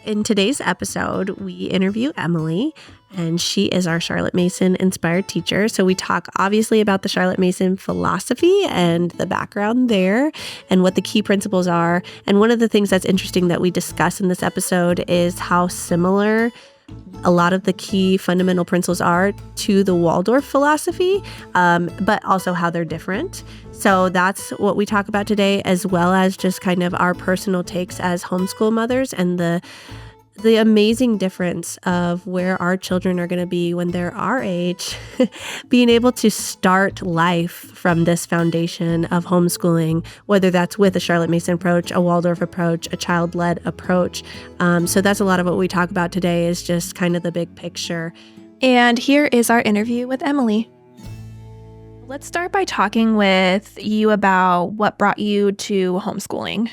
In today's episode, we interview Emily, and she is our Charlotte Mason inspired teacher. So we talk obviously about the Charlotte Mason philosophy and the background there and what the key principles are. And one of the things that's interesting that we discuss in this episode is how similar a lot of the key fundamental principles are to the Waldorf philosophy, but also how they're different. So that's what we talk about today, as well as just kind of our personal takes as homeschool mothers and the amazing difference of where our children are going to be when they're our age, being able to start life from this foundation of homeschooling, whether that's with a Charlotte Mason approach, a Waldorf approach, a child-led approach. So that's a lot of what we talk about today, is just kind of the big picture. And here is our interview with Emily. Let's start by talking with you about what brought you to homeschooling.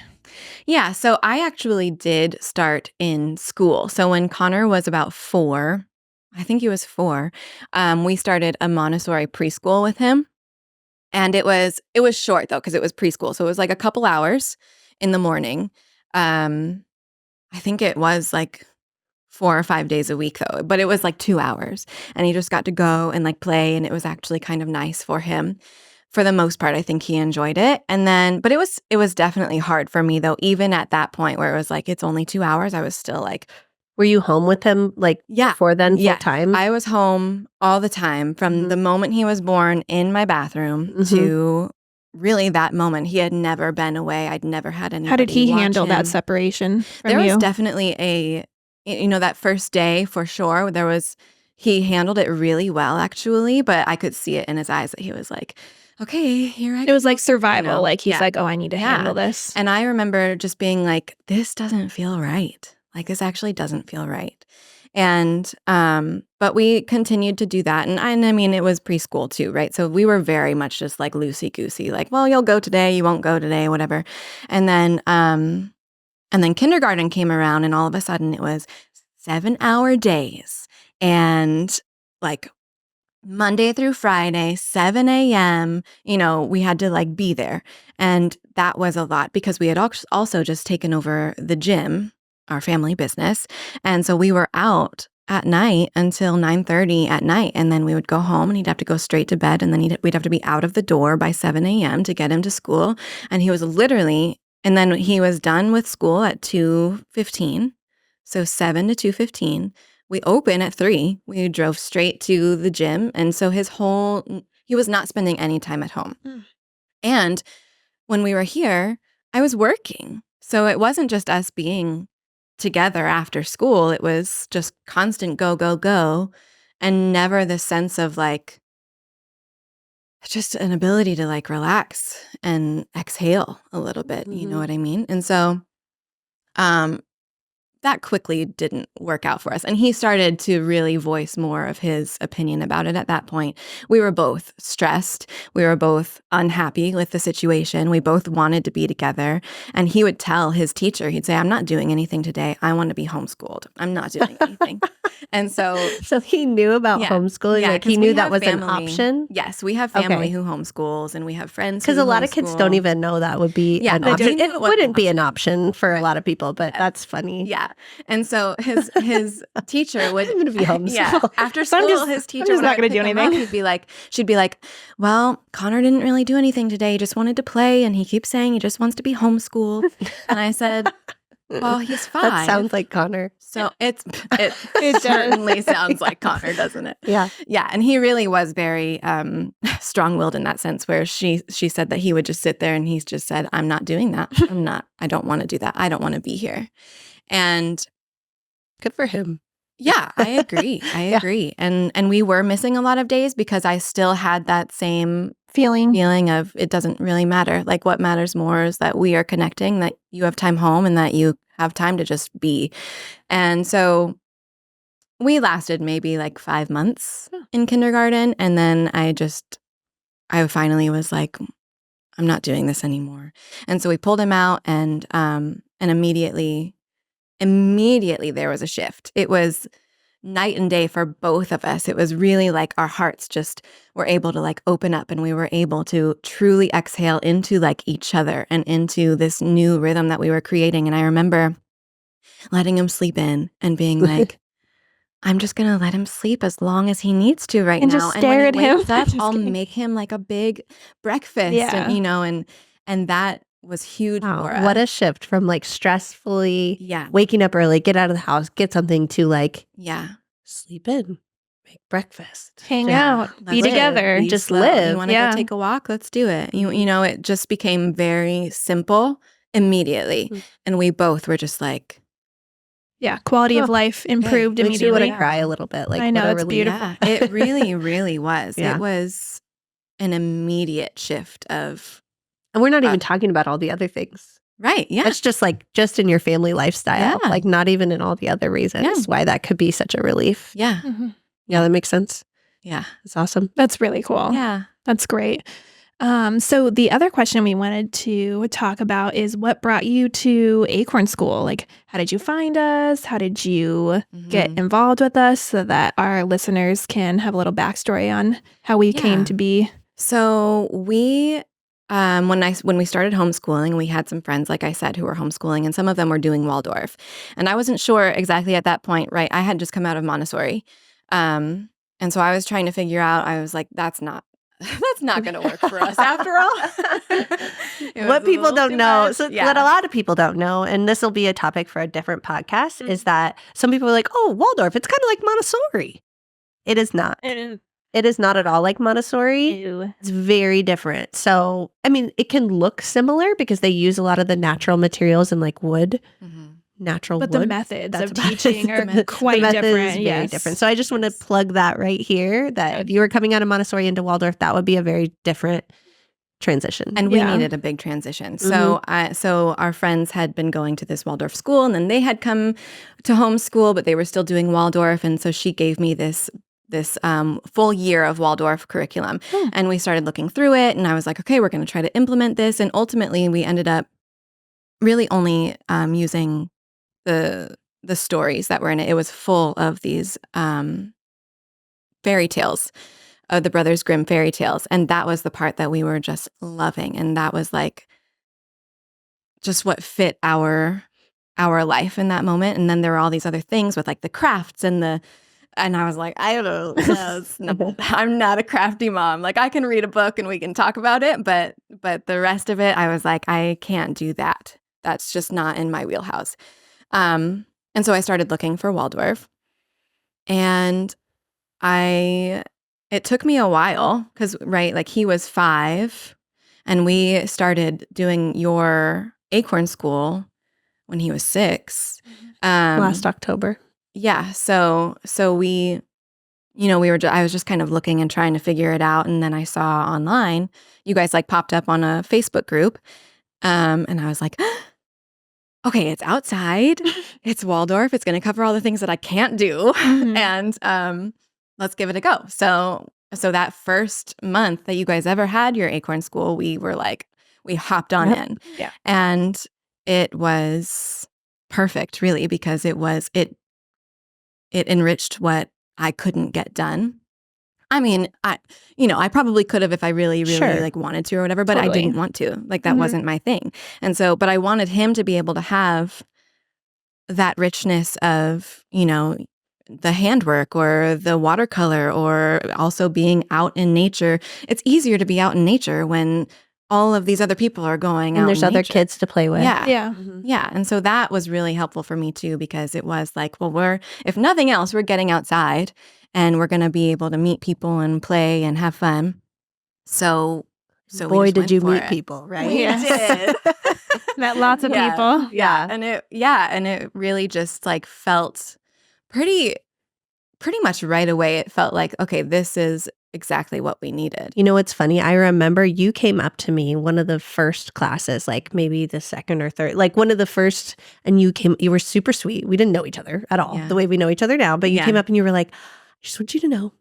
Yeah, so I actually did start in school. So when Connor was about 4, I think he was 4, we started a Montessori preschool with him. And it was short, though, because it was preschool. So it was like a couple hours in the morning. I think it was like 4 or 5 days a week, though, but it was like 2 hours. And he just got to go and like play, and it was actually kind of nice for him. For the most part, I think he enjoyed it. And then, but it was definitely hard for me, though. Even at that point where it was like, it's only 2 hours, I was still like, were you home with him before then full time? I was home all the time from the moment he was born in my bathroom to really that moment. He had never been away. I'd never had anybody. How did he watch handle him. that separation from There you? was definitely that first day for sure. He handled it really well, actually, but I could see it in his eyes that he was like, okay, here I go. It was like survival. Like he's Yeah. like, oh, I need to handle this. And I remember just being like, this doesn't feel right. Like, this actually doesn't feel right. And, but we continued to do that. And I mean, it was preschool too, right? So we were very much just like loosey-goosey, like, well, you'll go today, you won't go today, whatever. And then kindergarten came around, and all of a sudden it was 7-hour days. And like Monday through Friday, 7 a.m., we had to like be there. And that was a lot because we had also just taken over the gym, our family business. And so we were out at night until 9:30 at night. And then we would go home, and he'd have to go straight to bed. And then we'd have to be out of the door by 7 a.m. to get him to school. And and then he was done with school at 2:15. So 7 to 2:15. We open at 3. We drove straight to the gym. And so he was not spending any time at home. And when we were here, I was working. So it wasn't just us being together after school. It was just constant go, go, go. And never the sense of like, just an ability to like relax and exhale a little bit. You know what I mean? And so, that quickly didn't work out for us. And he started to really voice more of his opinion about it at that point. We were both stressed. We were both unhappy with the situation. We both wanted to be together. And he would tell his teacher, he'd say, I'm not doing anything today. I want to be homeschooled. I'm not doing anything. And so he knew about homeschooling. Yeah, like he knew that was an option. Yes, we have family who homeschools, and we have friends because a lot of kids don't even know that would be an option. It wouldn't be an option for a lot of people, but that's funny. Yeah. And so his teacher would I'm going to be homeschooled. Yeah, after school, his teacher I'm just not going to do anything. She'd be like, well, Connor didn't really do anything today. He just wanted to play, and he keeps saying he just wants to be homeschooled. And I said, well, he's 5. That sounds like Connor. So it certainly sounds like Connor, doesn't it? Yeah. Yeah. And he really was very strong-willed in that sense, where she said that he would just sit there, and he's just said, I'm not doing that. I don't want to do that. I don't want to be here. And good for him. Yeah, I agree. I agree. And we were missing a lot of days because I still had that same feeling of it doesn't really matter. Like, what matters more is that we are connecting, that you have time home, and that you have time to just be. And so we lasted maybe like 5 months in kindergarten. And then I finally was like, I'm not doing this anymore. And so we pulled him out, and immediately there was a shift. It was night and day for both of us. It was really like our hearts just were able to like open up, and we were able to truly exhale into like each other and into this new rhythm that we were creating. And I remember letting him sleep in and being like, I'm just going to let him sleep as long as he needs to right And now. just And when stare he at him. wakes up, Just I'll kidding. make him like a big breakfast. Yeah. And that was huge Wow, for us. what a shift from like stressfully Yeah. waking up early, get out of the house, get something to like Yeah. sleep in, make breakfast, Hang Yeah. out, Let's be live. together. Be Just slow. live. You want to Yeah. go take a walk? Let's do it. You Mhm. know, it just became very simple immediately. Mhm. And we both were just like, Yeah, quality of Oh, life improved Makes me want immediately. to cry a little bit. Like, I know, what a it's relief. beautiful. yeah, it really, really was. Yeah. It was an immediate shift of, And we're not even talking about all the other things. right. Yeah. That's just like just in your family lifestyle, Yeah. like not even in all the other reasons Yeah. why that could be such a relief. Yeah. Mhm. Yeah, that makes sense. Yeah. It's awesome. That's really cool. Yeah. That's great. So the other question we wanted to talk about is what brought you to Acorn School? Like, how did you find us? How did you get Mhm. involved with us so that our listeners can have a little backstory on how we came Yeah. to be? So we, when we started homeschooling, we had some friends, like I said, who were homeschooling, and some of them were doing Waldorf. And I wasn't sure exactly at that point, right? I had just come out of Montessori. And so I was trying to figure out, I was like, that's not going to work for us after all. It was What a people little don't too know, much. so Yeah. what a lot of people don't know, and this will be a topic for a different podcast, is that some people are like, oh, Waldorf, it's kind of like Montessori. It is not. It is not at all like Montessori. Ew. It's very different. So, I mean, it can look similar because they use a lot of the natural materials and like wood, Mhm. natural But wood. the methods That's of about it. teaching are The quite the method different. is very Yes. different. So I just want to Yes. plug that right here that if you were coming out of Montessori into Waldorf, that would be a very different transition. And we Yeah. needed a big transition. So so our friends had been going to this Waldorf school, and then they had come to homeschool, but they were still doing Waldorf. And so she gave me this full year of Waldorf curriculum. Hmm. And we started looking through it, and I was like, okay, we're going to try to implement this. And ultimately, we ended up really only using the stories that were in it. It was full of these fairy tales, of the Brothers Grimm fairy tales. And that was the part that we were just loving. And that was like just what fit our life in that moment. And then there were all these other things with like the crafts and I was like, I don't know. I'm not a crafty mom. Like I can read a book and we can talk about it, but the rest of it, I was like, I can't do that. That's just not in my wheelhouse. And so I started looking for Waldorf, and it took me a while because, right, like he was 5 and we started doing your Acorn School when he was 6. Last October. Yeah. So we, I was just kind of looking and trying to figure it out. And then I saw online, you guys like popped up on a Facebook group. And I was like, okay, it's outside. It's Waldorf. It's going to cover all the things that I can't do. Mhm. And let's give it a go. So that first month that you guys ever had your Acorn School, we were like, we hopped on Yep. in. Yeah. And it was perfect, really, because it enriched what I couldn't get done. I mean, I probably could have if I really, really Sure. like wanted to or whatever, but Totally. I didn't want to. Like that Mhm. wasn't my thing. And so, but I wanted him to be able to have that richness of, the handwork or the watercolor, or also being out in nature. It's easier to be out in nature when all of these other people are going out And there's in other nature. kids to play with. Yeah. Yeah. Mhm. Yeah. And so that was really helpful for me too, because it was like, well, if nothing else, we're getting outside and we're going to be able to meet people and play and have fun. So we Boy, just did went you for meet it. people, right? We did. Met lots of Yeah. people. Yeah. And it really just like felt pretty much right away. It felt like, okay, this is exactly what we needed. You know what's funny? I remember you came up to me one of the first classes, like maybe the second or third, like one of the first, and you were super sweet. We didn't know each other at all Yeah. the way we know each other now, but you Yeah. came up and you were like, I just want you to know,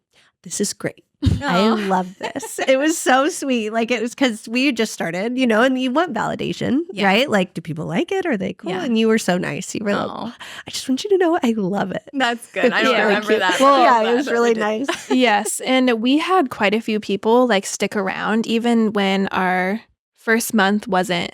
this is great. I Aw. love this. It was so sweet. Like it was because we had just started, and you want validation, Yeah. right? Like, do people like it? Are they cool? Yeah. And you were so nice. You were like, Aw. I just want you to know I love it. That's good. I don't Yeah. remember that. Well, but yeah, I'm it glad was that really we did. nice. Yes. And we had quite a few people like stick around even when our first month wasn't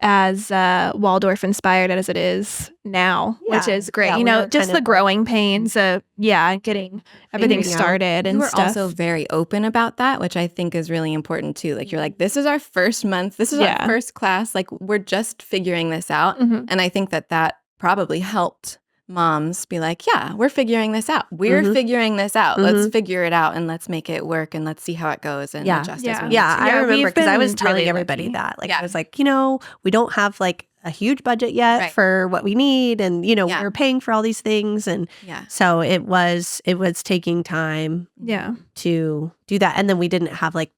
as Waldorf inspired as it is now, which Yeah. is great. Yeah, you we know, are just kind the of growing pains of getting everything Figuring out. started You and were stuff. also very open about that, which I think is really important too. Like you're like, this is our first month. This is Yeah. our first class. Like we're just figuring this out. Mhm. And I think that probably helped moms be like, yeah, we're figuring this out. We're Mhm. figuring this out. Let's Mhm. figure it out and let's make it work and let's see how it goes and Yeah. adjust as Yeah. we need Yeah, to. I Yeah, remember we've because I was been telling really everybody lucky. that. Like, Yeah. I was like, we don't have like a huge budget yet Right. for what we need. And, Yeah. we're paying for all these things. And Yeah. so it was taking time Yeah. to do that. And then we didn't have like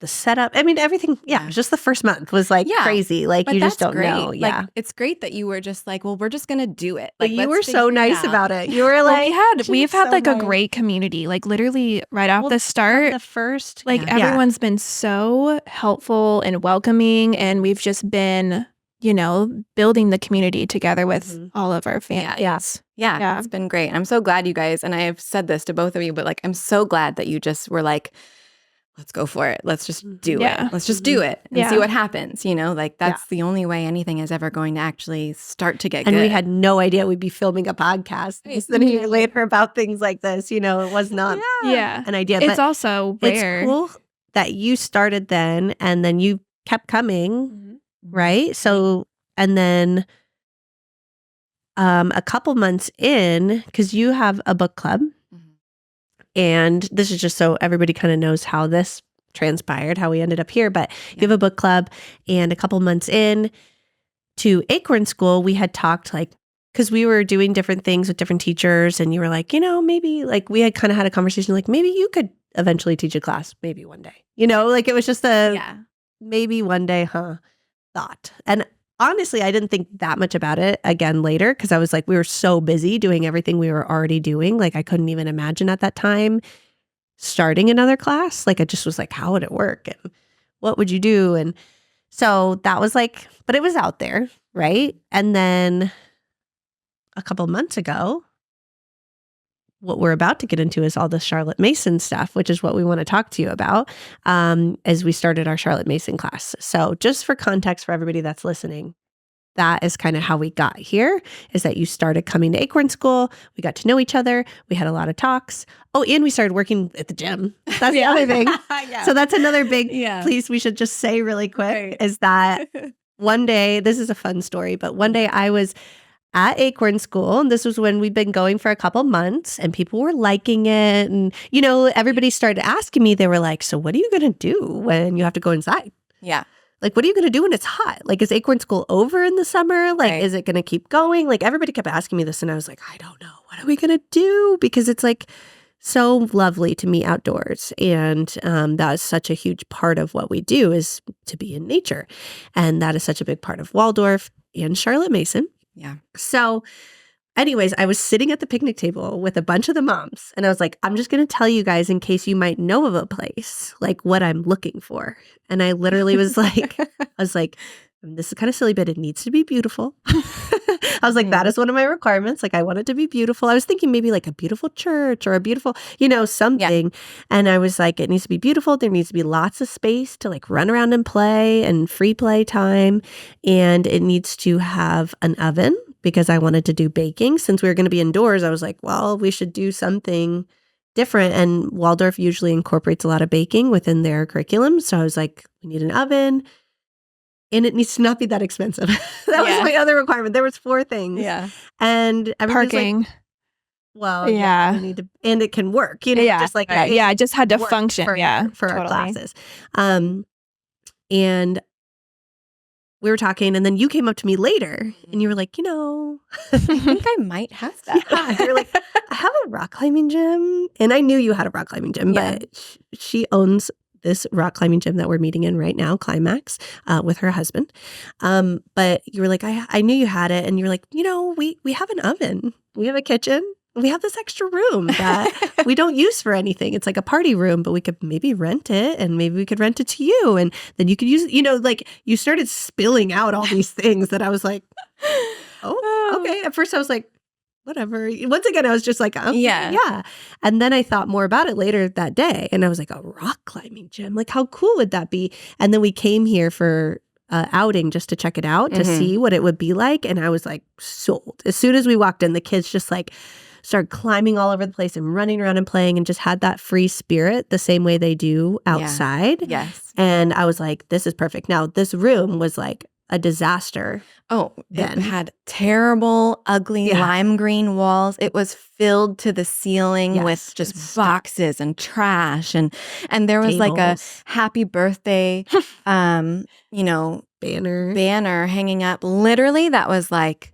the setup. I mean, everything. Yeah. Yeah. Just the first month was like Yeah, crazy. Like But you that's just don't great. know. Yeah. Like it's great that you were just like, well, we're just gonna do it. But Like you let's were so figure it nice out. about it. You were Well, like, we've had so like a nice. great community, like literally right off Well, the start. the first. Like Yeah. everyone's been so helpful and welcoming, and we've just been, building the community together with Mhm. all of our families. Yeah, Yeah. it's been great. I'm so glad you guys, and I have said this to both of you, but like, I'm so glad that you just were like, let's go for it. Let's just do Yeah. it. Let's just do it and Yeah. see what happens. Like that's the only way anything is ever going to actually start to get And good. we had no idea we'd be filming a podcast Right. than a year later about things like this. It was not Yeah. an idea. It's But also rare. it's cool that you started then and then you kept coming, Mhm. right? So, and then a couple months in, because you have a book club, Mhm. and this is just so everybody kind of knows how this transpired, how we ended up here. But you have a book club, and a couple months in to Acorn School, we had talked like, because we were doing different things with different teachers, and you were like, maybe like we had kind of had a conversation like, maybe you could eventually teach a class, maybe one day, like it was just a Yeah. maybe one day, thought. And honestly, I didn't think that much about it again later because I was like, we were so busy doing everything we were already doing. Like I couldn't even imagine at that time starting another class. Like I just was like, how would it work? And what would you do? And so that was like, but it was out there, right? And then a couple months ago, what we're about to get into is all the Charlotte Mason stuff, which is what we want to talk to you about as we started our Charlotte Mason class. So just for context for everybody that's listening, that is kind of how we got here, is that you started coming to Acorn School. We got to know each other. We had a lot of talks. Oh, and we started working at the gym. That's the other thing. Yeah. So that's another big Yeah. piece we should just say really quick Right. is that one day, this is a fun story, but one day I was at Acorn School, and this was when we'd been going for a couple months, and people were liking it. And, everybody started asking me, they were like, so what are you going to do when you have to go inside? Yeah. Like, what are you going to do when it's hot? Like, is Acorn School over in the summer? Like, Right. is it going to keep going? Like, everybody kept asking me this, and I was like, I don't know. What are we going to do? Because it's like so lovely to meet outdoors. And that is such a huge part of what we do is to be in nature. And that is such a big part of Waldorf and Charlotte Mason. Yeah. So anyways, I was sitting at the picnic table with a bunch of the moms, and I was like, I'm just going to tell you guys in case you might know of a place, like what I'm looking for. And I literally was like, this is kind of silly, but it needs to be beautiful. I was like, that is one of my requirements. Like, I want it to be beautiful. I was thinking maybe like a beautiful church or a beautiful, something. And I was like, it needs to be beautiful. There needs to be lots of space to like run around and play and free play time. And it needs to have an oven because I wanted to do baking. Since we were going to be indoors, I was like, well, we should do something different. And Waldorf usually incorporates a lot of baking within their curriculum. So I was like, we need an oven. And it needs to not be that expensive. That was my other requirement. There was 4 things. Yeah. And everybody's Parking. like, well, Yeah. we need to, and it can work, Yeah. just like Right. it Yeah. It just had to work function. for, for our totally. classes. And we were talking, and then you came up to me later, and you were like, I think I might have that. yeah, you're like, I have a rock climbing gym, and I knew you had a rock climbing gym, Yeah. but she owns this rock climbing gym that we're meeting in right now, Climax, with her husband. But you were like, I knew you had it. And you're like, we have an oven. We have a kitchen. We have this extra room that we don't use for anything. It's like a party room, but we could maybe rent it, and maybe we could rent it to you. And then you could use it. Like you started spilling out all these things that I was like, oh, okay. At first I was like, whatever. Once again, I was just like, okay, yeah. And then I thought more about it later that day. And I was like, a rock climbing gym? Like, how cool would that be? And then we came here for outing just to check it out, to Mhm. see what it would be like. And I was like, sold. As soon as we walked in, the kids just like started climbing all over the place and running around and playing and just had that free spirit the same way they do outside. Yes. And I was like, this is perfect. Now, this room was like a disaster. Oh, it Then. had terrible, ugly Yeah. lime green walls. It was filled to the ceiling Yes, with just and stuff. boxes and trash, and there was like a Tables, happy birthday, you know, banner. banner hanging up. Literally, that was like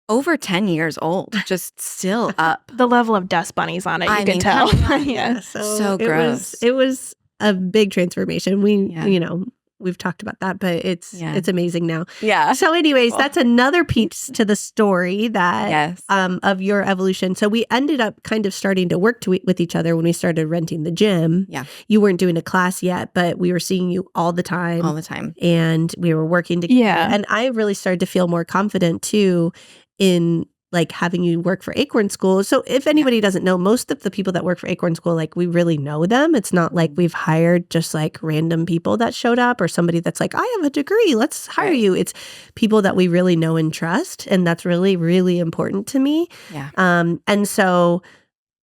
over 10 years old, just still up. The level of dust bunnies on it, you I can mean, tell. come on. Yeah. So it gross. It was a big transformation. We, Yeah. you know, we've talked about that, but it's amazing now. Yeah. So, anyways, Cool. that's another piece to the story that Yes. of your evolution. So we ended up kind of starting to work with each other when we started renting the gym. Yeah. You weren't doing a class yet, but we were seeing you all the time. All the time. And we were working together. Yeah. And I really started to feel more confident too in like having you work for Acorn School. So if anybody doesn't know, most of the people that work for Acorn School, like we really know them. It's not like we've hired just like random people that showed up or somebody that's like, I have a degree, let's hire Right. you. It's people that we really know and trust. And that's really, really important to me. Yeah. And so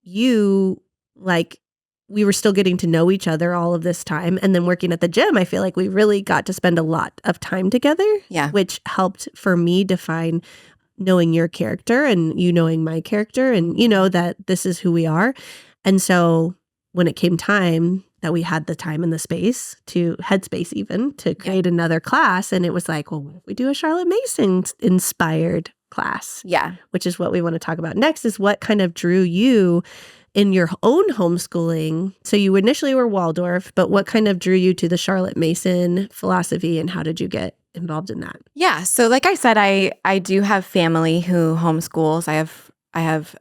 you like, we were still getting to know each other all of this time. And then working at the gym, I feel like we really got to spend a lot of time together, Yeah. which helped for me define knowing your character and you knowing my character and you know that this is who we are. And so when it came time that we had the time and the space to headspace even to create another class, and it was like, well, what if we do a Charlotte Mason inspired class? Yeah. Which is what we want to talk about next, is what kind of drew you in your own homeschooling. So you initially were Waldorf, but what kind of drew you to the Charlotte Mason philosophy and how did you get involved in that? Yeah. So like I said, I do have family who homeschools. I have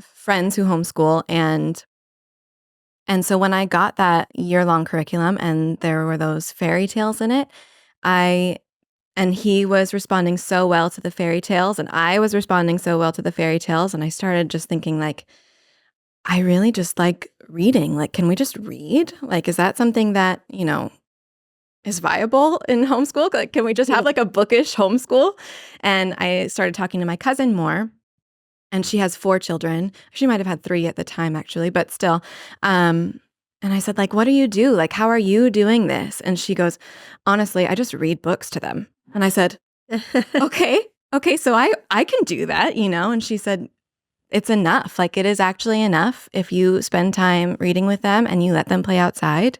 friends who homeschool, and so when I got that year-long curriculum and there were those fairy tales in it, and he was responding so well to the fairy tales and I was responding so well to the fairy tales, and I started just thinking like, I really just like reading. Like, can we just read? Like, is that something that, you know, is viable in homeschool? Like, can we just have like a bookish homeschool? And I started talking to my cousin more, and she has 4 children. She might have had 3 at the time, actually, but still. And I said, like, what do you do? Like, how are you doing this? And she goes, honestly, I just read books to them. And I said, okay, so I can do that, you know? And she said, it's enough. Like, it is actually enough if you spend time reading with them and you let them play outside.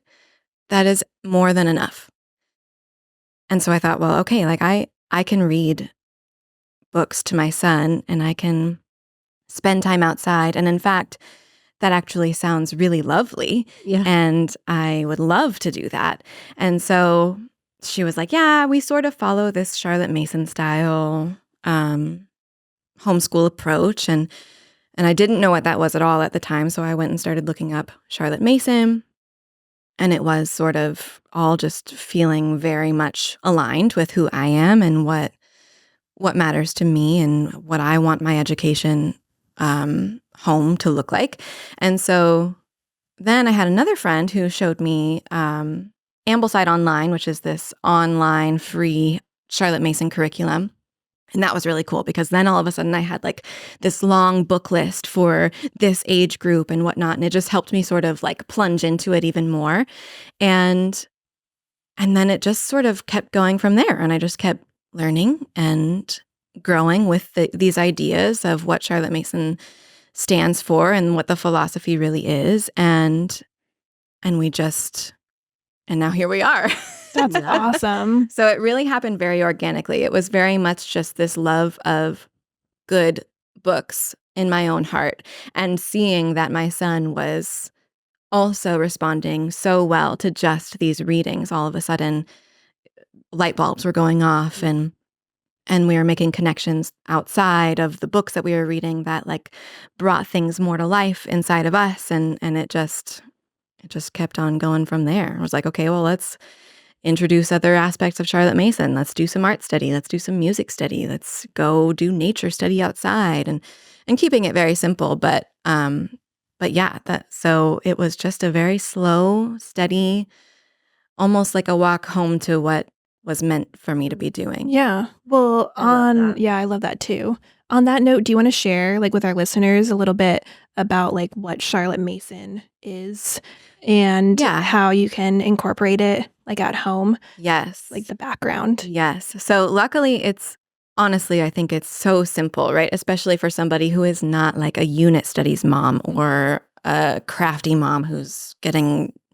That is more than enough. And so I thought, well, okay, like I can read books to my son and I can spend time outside. And in fact, that actually sounds really lovely. Yeah. And I would love to do that. And so she was like, yeah, we sort of follow this Charlotte Mason style homeschool approach. And I didn't know what that was at all at the time. So I went and started looking up Charlotte Mason. And it was sort of all just feeling very much aligned with who I am and what matters to me and what I want my education home to look like. And so then I had another friend who showed me Ambleside Online, which is this online free Charlotte Mason curriculum. And that was really cool because then all of a sudden I had like this long book list for this age group and whatnot. And it just helped me sort of like plunge into it even more. And then it just sort of kept going from there. And I just kept learning and growing with these ideas of what Charlotte Mason stands for and what the philosophy really is. And now here we are. That's awesome. So it really happened very organically. It was very much just this love of good books in my own heart and seeing that my son was also responding so well to just these readings. All of a sudden, light bulbs were going off and we were making connections outside of the books that we were reading that like brought things more to life inside of us. And it just kept on going from there. I was like, okay, well, let's introduce other aspects of Charlotte Mason. Let's do some art study. Let's do some music study. Let's go do nature study outside and keeping it very simple. But yeah, so it was just a very slow, steady, almost like a walk home to what was meant for me to be doing. Yeah. Well, I love that. I love that too. On that note, do you want to share like with our listeners a little bit about like what Charlotte Mason is and Yeah. how you can incorporate it like at home, Yes. like the background? Yes. So luckily honestly, I think it's so simple, right? Especially for somebody who is not like a unit studies mom or a crafty mom who's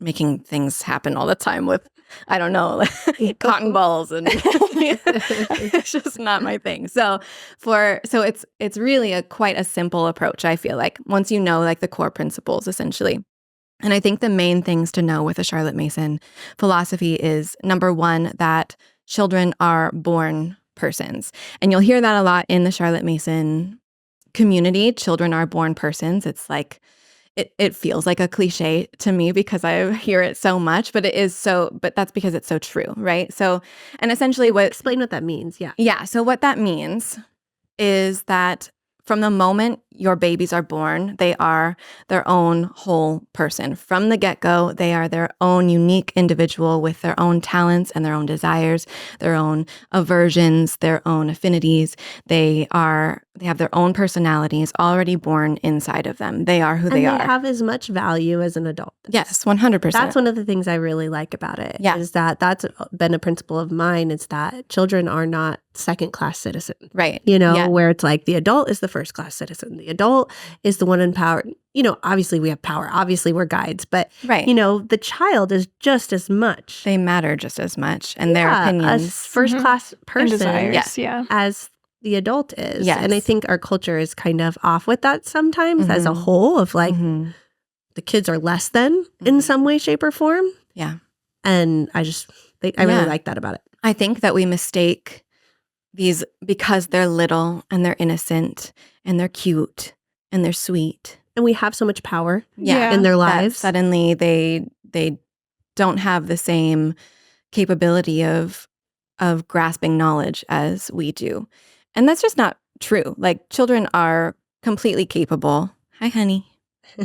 making things happen all the time with, I don't know, like cotton balls and it's just not my thing. So it's really quite a simple approach, I feel like, once you know like the core principles essentially. And I think the main things to know with a Charlotte Mason philosophy is, number one, that children are born persons. And you'll hear that a lot in the Charlotte Mason community. Children are born persons. It's like, it feels like a cliche to me because I hear it so much, but but that's because it's so true, right? So, and essentially Explain what that means. Yeah. Yeah. So what that means is that from the moment your babies are born, they are their own whole person. From the get-go, they are their own unique individual with their own talents and their own desires, their own aversions, their own affinities. They have their own personalities already born inside of them. They are who And they they are. have as much value as an adult. Yes, 100%. That's one of the things I really like about it. Yeah. Is that's been a principle of mine, is that children are not second-class citizens. Right. You where it's like the adult is the first-class citizen. The adult is the one in power. Obviously we have power. Obviously we're guides. But, Right. the child is just as much. They matter just as much, and their a opinions. first-class And person desires. Yeah. as the adult is. Yes. And I think our culture is kind of off with that sometimes as a Mhm. whole, of like Mhm. the kids are less than in Mhm. some way, shape, or form. Yeah. And I really Yeah. like that about it. I think that we mistake these because they're little and they're innocent and they're cute and they're sweet. And we have so much power Yeah. in their That lives. suddenly they don't have the same capability of grasping knowledge as we do. And that's just not true. Like, children are completely capable. Hi, honey.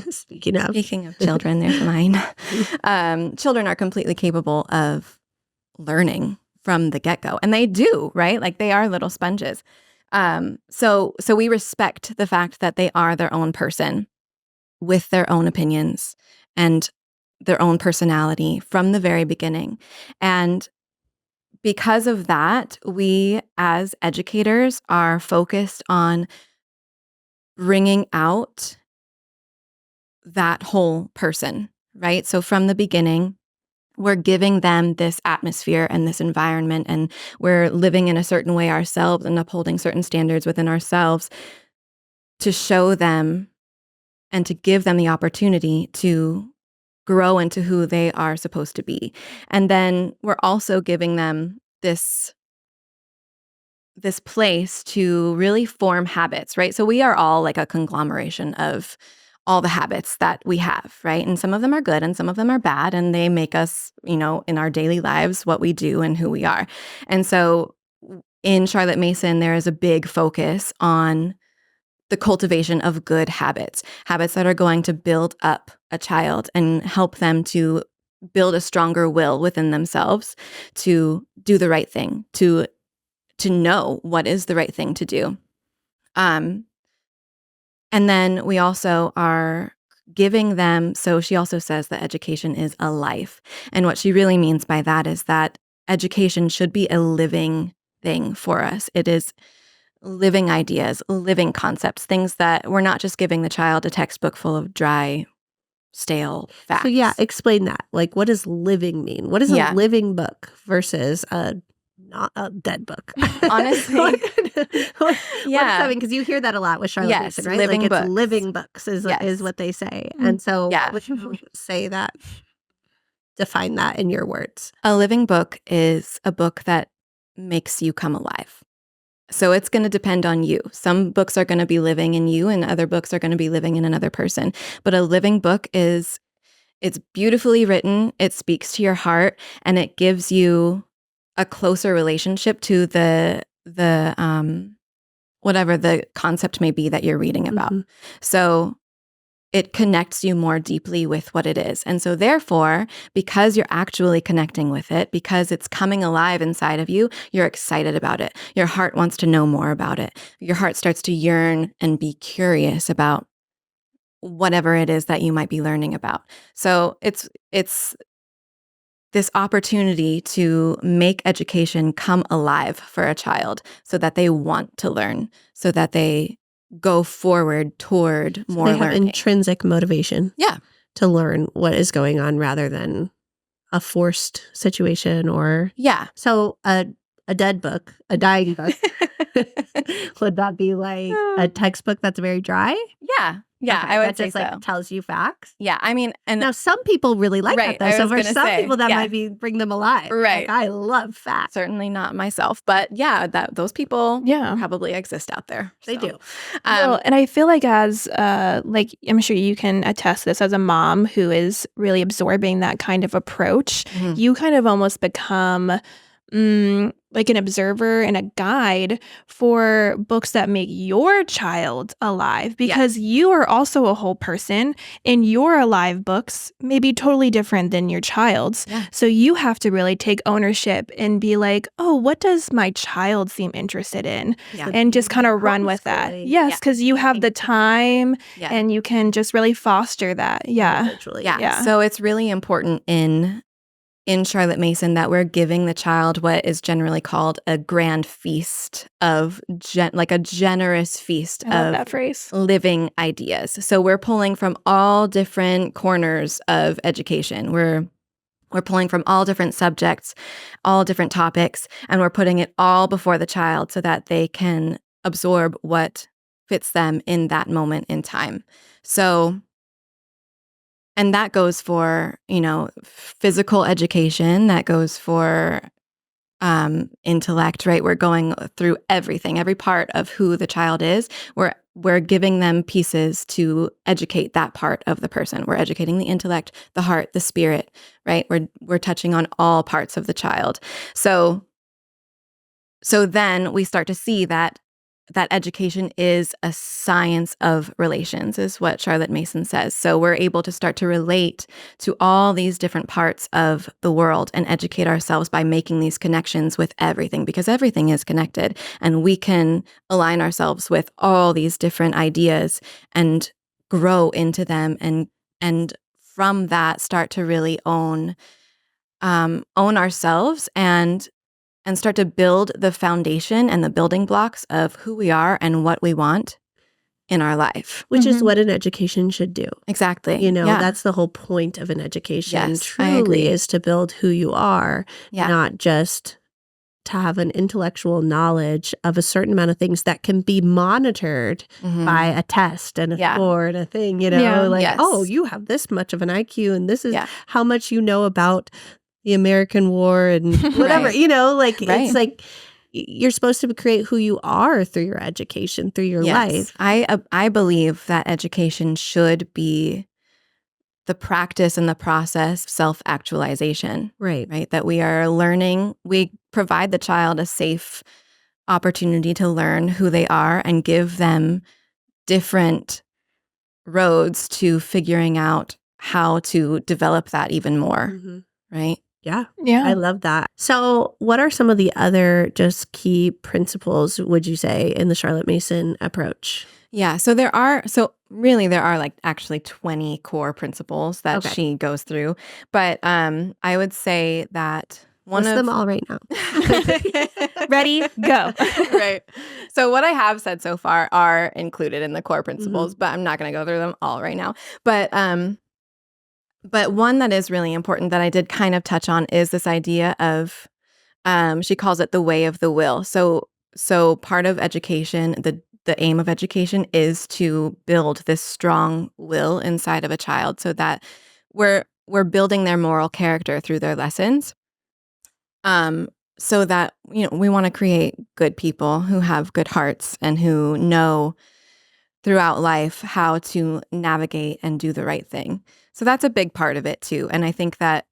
Speaking of. Speaking of children, there's mine. Children are completely capable of learning from the get-go. And they do, right? Like, they are little sponges. So we respect the fact that they are their own person with their own opinions and their own personality from the very beginning. And because of that, we as educators are focused on bringing out that whole person, right? So from the beginning, we're giving them this atmosphere and this environment, and we're living in a certain way ourselves and upholding certain standards within ourselves to show them and to give them the opportunity to grow into who they are supposed to be. And then we're also giving them this place to really form habits, right? So we are all like a conglomeration of all the habits that we have, right? And some of them are good and some of them are bad, and they make us, in our daily lives, what we do and who we are. And so in Charlotte Mason, there is a big focus on the cultivation of good habits that are going to build up a child and help them to build a stronger will within themselves to do the right thing, to know what is the right thing to do. And then we also are giving them, so she also says that education is a life. And what she really means by that is that education should be a living thing for us. It is living ideas, living concepts, things that we're not just giving the child a textbook full of dry, stale facts. So yeah, explain that. Like, what does living mean? What is Yeah. a living book versus not a dead book? Honestly. What does Yeah. that mean? Because you hear that a lot with Charlotte Yes, Mason, right? living like, it's books. living books is Yes. what they say. Mm. And so Yeah. would you say that, define that in your words? A living book is a book that makes you come alive. So it's going to depend on you. Some books are going to be living in you and other books are going to be living in another person. But a living book it's beautifully written, it speaks to your heart, and it gives you a closer relationship to the whatever the concept may be that you're reading about. Mhm. So it connects you more deeply with what it is. And so therefore, because you're actually connecting with it, because it's coming alive inside of you, you're excited about it. Your heart wants to know more about it. Your heart starts to yearn and be curious about whatever it is that you might be learning about. So it's this opportunity to make education come alive for a child so that they want to learn, so that they go forward toward more They have learning. intrinsic motivation Yeah. to learn what is going on rather than a forced situation or Yeah. so a dead book, a dying book. Would that be like a textbook that's very dry? Yeah. Yeah. Okay, I would that say just so. like tells you facts. Yeah. I mean, and Now some people really like Right, that I though. So was for gonna some say, people that yeah. might be bring them alive. Right. Like, I love facts. certainly not myself, but yeah, that those people Yeah. probably exist out there. They So, do. Well, and I feel like as like I'm sure you can attest to this as a mom who is really absorbing that kind of approach, mhm. you kind of almost become like an observer and a guide for books that make your child alive because you are also a whole person and your alive books may be totally different than your child's. Yeah. So you have to really take ownership and be like, oh, what does my child seem interested in? Yeah. And just kind of run with that. Homeschooling. Yes, because you have the time Yeah. and you can just really foster that. Yeah. Individually. Yeah. So it's really important in Charlotte Mason that we're giving the child what is generally called a grand feast of like a generous feast I love of that phrase. living ideas. So we're pulling from all different corners of education. We're pulling from all different subjects, all different topics, and we're putting it all before the child so that they can absorb what fits them in that moment in time. So, and that goes for, physical education, that goes for intellect, right? We're going through everything, every part of who the child is. We're giving them pieces to educate that part of the person. We're educating the intellect, the heart, the spirit, right? We're touching on all parts of the child. So then we start to see that education is a science of relations, is what Charlotte Mason says. So we're able to start to relate to all these different parts of the world and educate ourselves by making these connections with everything, because everything is connected, and we can align ourselves with all these different ideas and grow into them, and from that start to really own ourselves and start to build the foundation and the building blocks of who we are and what we want in our life. Which is what an education should do. Exactly. You know, Yeah. that's the whole point of an education. Yes, I agree. Truly is to build who you are, Yeah. not just to have an intellectual knowledge of a certain amount of things that can be monitored Mhm. by a test and a Yeah. score and a thing, you know, Yeah. like, Yes. oh, you have this much of an IQ and this is Yeah. how much you know about the American War and whatever, Right. you know, like Right. it's like you're supposed to create who you are through your education, through your life. I believe that education should be the practice and the process of self-actualization, Right. right? That we are learning, we provide the child a safe opportunity to learn who they are and give them different roads to figuring out how to develop that even more, Mhm. right? Yeah. Yeah. I love that. So, what are some of the other just key principles, would you say, in the Charlotte Mason approach? Yeah, so there are like actually 20 core principles that Okay. she goes through, but I would say that one List of them all right now. Ready? Go. Right. So what I have said so far are included in the core principles, but I'm not going to go through them all right now. But one that is really important that I did kind of touch on is this idea of she calls it the way of the will. So part of education, the aim of education is to build this strong will inside of a child so that we're building their moral character through their lessons. So that, we want to create good people who have good hearts and who know throughout life how to navigate and do the right thing. So that's a big part of it too. And I think that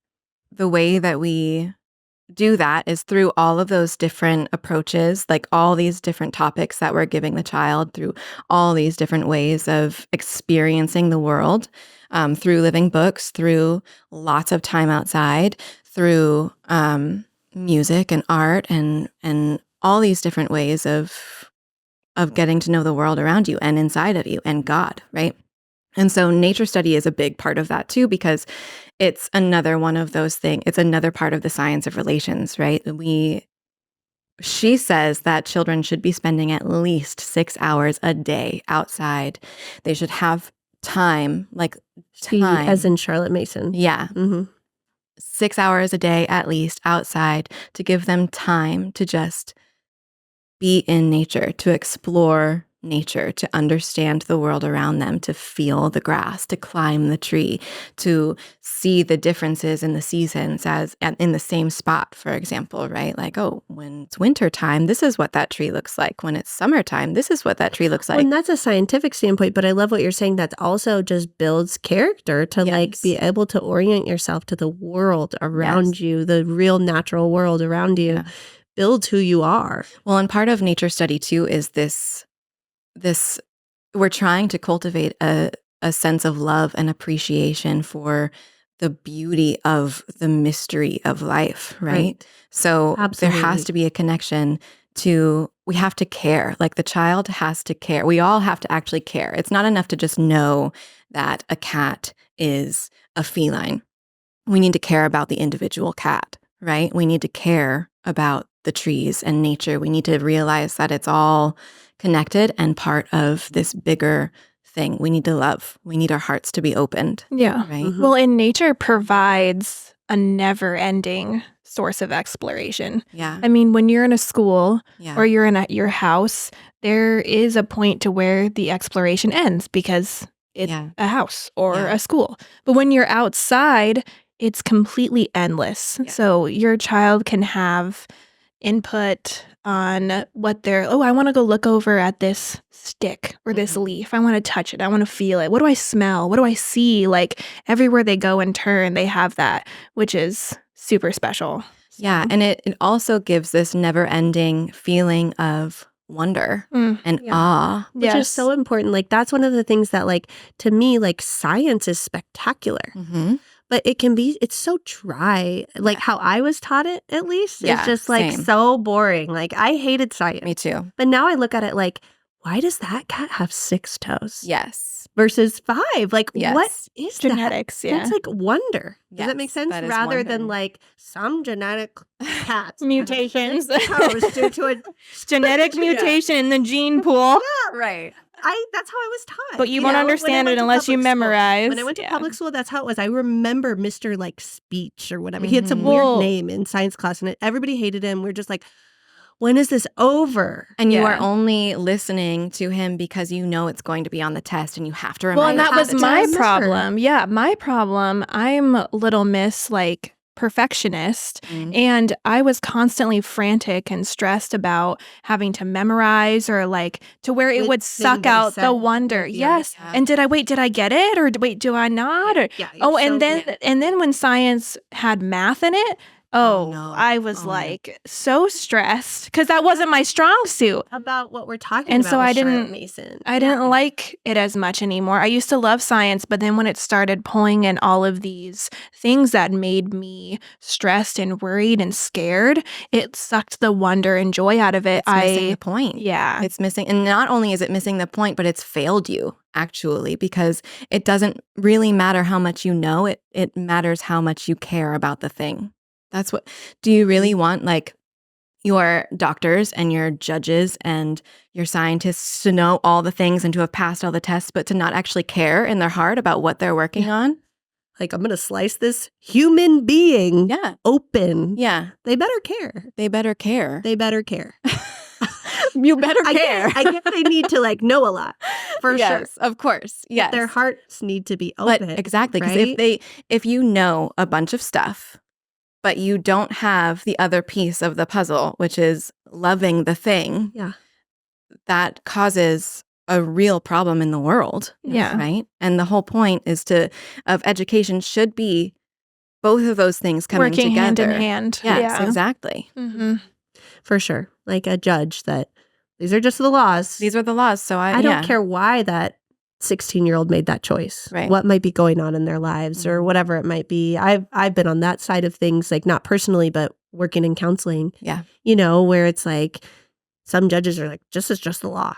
the way that we do that is through all of those different approaches, like all these different topics that we're giving the child, through all these different ways of experiencing the world, through living books, through lots of time outside, through music and art and all these different ways of getting to know the world around you and inside of you and God, right? And so nature study is a big part of that too, because it's another one of those things. It's another part of the science of relations, right? She says that children should be spending at least 6 hours a day outside. They should have time, like She, time. as in Charlotte Mason. Yeah, Mm-hmm. 6 hours a day at least outside to give them time to just be in nature, to explore nature, to understand the world around them, to feel the grass, to climb the tree, to see the differences in the seasons as in the same spot, for example, right? Like, oh, when it's wintertime, this is what that tree looks like. When it's summertime, this is what that tree looks like. Well, and that's a scientific standpoint, but I love what you're saying. That also just builds character to like Yes. be able to orient yourself to the world around you, the real natural world around you. Yeah. Builds who you are. Well, and part of nature study too is this we're trying to cultivate a sense of love and appreciation for the beauty of the mystery of life, right? So there has Absolutely. to be a connection to, we have to care. Like the child has to care. We all have to actually care. It's not enough to just know that a cat is a feline. We need to care about the individual cat, right? We need to care about the trees and nature. We need to realize that it's all connected and part of this bigger thing. We need to love. We need our hearts to be opened, Yeah. right? Mhm. Well, and nature provides a never-ending source of exploration. Yeah. I mean, when you're in a school Yeah. or you're in your house, there is a point to where the exploration ends because it's Yeah. a house or Yeah. a school. But when you're outside, it's completely endless. Yeah. So your child can have input on what they're, I want to go look over at this stick or this Mhm. leaf. I want to touch it. I want to feel it. What do I smell? What do I see? Like everywhere they go and turn, they have that, which is super special. Yeah. And it also gives this never ending feeling of wonder Mm, and Yeah. awe. Which is so important. Like that's one of the things that like to me, like science is spectacular. Mm-hmm. But it's so dry. Like how I was taught it, at least. Yeah, It's just like same. so boring. Like I hated science. Me too. But now I look at it like, why does that cat have 6 toes Yes. versus 5? Like, what Yes. is that? genetics. Yeah. That's like wonder. Does that make Yes, sense? that is Rather wonder. than like some genetic cats have Mutations. 6 toes due to a Genetic Yeah. mutation in the gene pool. Right. That's how I was taught. But you won't know, when I understand went it to unless you public school. memorize. When I went to Yeah. public school, that's how it was. I remember Mr. like Speech or whatever. He had some Mhm. weird Well- name in science class, and everybody hated him. We're just like, when is this over? And you are Yeah. only listening to him because you know it's going to be on the test and you have to Well, remember. and that have was to my remember. problem. Yeah, my problem. I'm Little Miss, like, perfectionist. Mhm. And I was constantly frantic and stressed about having to memorize or like to where it With would thing suck that out said the wonder. at the end. Yes. Yeah. And did I get it? Or wait, do I not? Or, Yeah. oh, and then when science had math in it, Oh, no. I was Oh, no. like so stressed because that wasn't my strong suit. about what we're talking And about. so with I Charlotte didn't- Mason. I didn't like it as much anymore. I used to love science, but then when it started pulling in all of these things that made me stressed and worried and scared, it sucked the wonder and joy out of it. It's missing the point. Yeah. It's missing. And not only is it missing the point, but it's failed you actually, because it doesn't really matter how much you know. It matters how much you care about the thing. That's what, do you really want like your doctors and your judges and your scientists to know all the things and to have passed all the tests, but to not actually care in their heart about what they're working on? Like, I'm going to slice this human being Yeah. open. Yeah. They better care. They better care. They better care. You better I care. guess they need to like know a lot for sure. Yes, of course. Yes. Their hearts need to be But open. exactly, because right? if you know a bunch of stuff, but you don't have the other piece of the puzzle, which is loving the thing, Yeah. that causes a real problem in the world. Yeah. Right. And the whole point of education should be both of those things coming Working together. hand in hand. Yes, Yeah. exactly. Mm-hmm. For sure. Like a judge that these are just the laws. These are the laws. So I don't care why that 16-year-old made that choice. Right. What might be going on in their lives or whatever it might be. I've been on that side of things, like not personally, but working in counseling. Yeah. Where it's like some judges are like, this is just the law.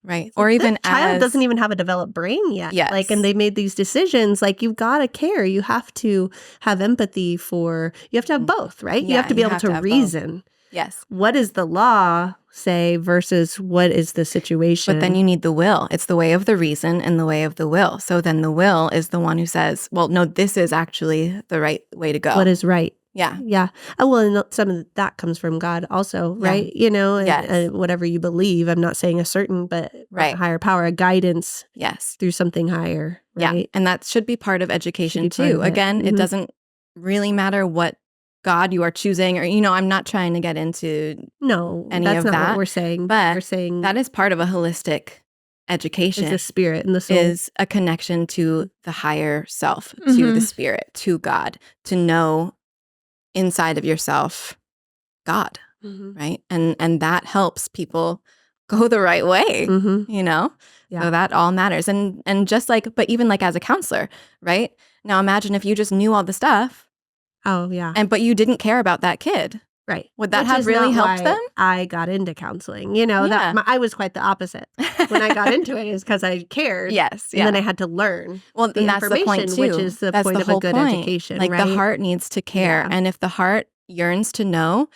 Right. Or even the child doesn't even have a developed brain yet. Yes. Like, and they made these decisions. Like, you've got to care. You have to have empathy you have to have both, right? You Yeah, have to be you able have to to have both. reason. Yes. What does the law say versus what is the situation? But then you need the will. It's the way of the reason and the way of the will. So then the will is the one who says, well, no, this is actually the right way to go. What is right? Yeah. Yeah. Oh, well, and some of that comes from God also, Yeah. right? And, Yes. whatever you believe. I'm not saying a certain, but Right. a higher power, a guidance Yes. through something higher, right? Yeah. And that should be part of education Should be part too. of it. Again, Mhm. it doesn't really matter what God you are choosing, or, I'm not trying to get into No, any that's of not that, what we're saying. but we're saying that is part of a holistic education. is the spirit and the soul. Is a connection to the higher self, to Mhm. the spirit, to God, to know inside of yourself God, Mhm. right? And that helps people go the right way, Mhm. Yeah. Yeah. So that all matters. And just like, but even like as a counselor, right? Now imagine if you just knew all the stuff Oh, yeah. but you didn't care about that kid. Right. Would that Which have is really not helped why them? I got into counseling. Yeah. I was quite the opposite. When I got into it is because I cared. Yes. And then I had to learn Well, the and that's the point information, too. which is the That's point the of a whole good point. education, Like right? the heart needs to care. Yeah. And if the heart yearns to know,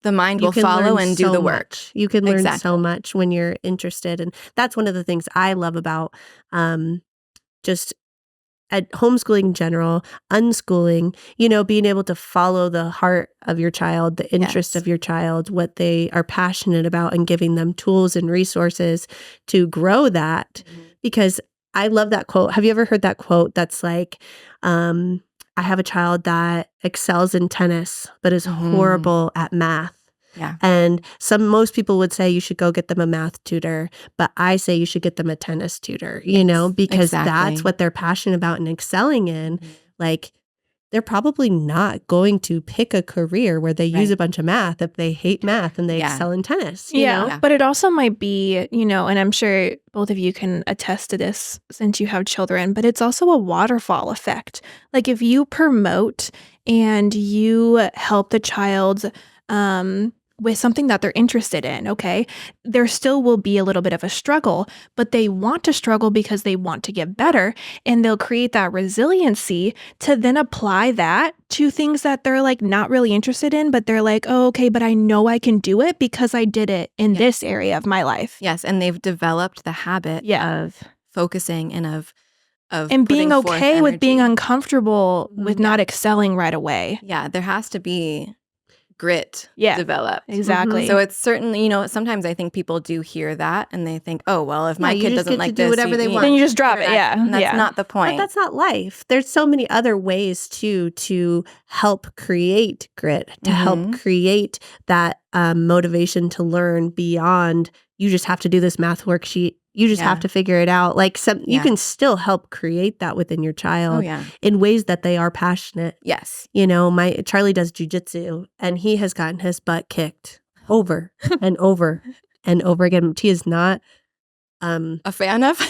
the mind You will can follow learn and do so the work. much. You can learn so Exactly. much when you're interested. And that's one of the things I love about just at homeschooling in general, unschooling, being able to follow the heart of your child, the interest Yes. of your child, what they are passionate about, and giving them tools and resources to grow that. Because I love that quote. Have you ever heard that quote that's like, I have a child that excels in tennis, but is horrible at math. Yeah. And most people would say you should go get them a math tutor, but I say you should get them a tennis tutor, because Exactly. that's what they're passionate about and excelling in. Like, they're probably not going to pick a career where they use Right. a bunch of math if they hate math and they Yeah. excel in tennis. Yeah. Yeah. But it also might be, and I'm sure both of you can attest to this since you have children, but it's also a waterfall effect. Like if you promote and you help the child with something that they're interested in, okay, there still will be a little bit of a struggle, but they want to struggle because they want to get better. And they'll create that resiliency to then apply that to things that they're like not really interested in, but they're like, oh, okay, but I know I can do it because I did it in this area of my life. Yes. And they've developed the habit of focusing and of and being putting forth okay with being energy. uncomfortable with not excelling right away. Yeah. There has to be grit Yeah. developed. Exactly. So it's certainly, sometimes I think people do hear that and they think, oh, well, if my you kid just doesn't get to like do this, whatever they want. then you just drop it. Correct. Yeah. And that's yeah. not the But point. that's not life. There's so many other ways too to help create grit, to help create that motivation to learn beyond. You just have to do this math worksheet. You just have to figure it out. Like you can still help create that within your child Oh, yeah. in ways that they are passionate. Yes. My Charlie does jujitsu, and he has gotten his butt kicked over and over and over again. He is not A fan of?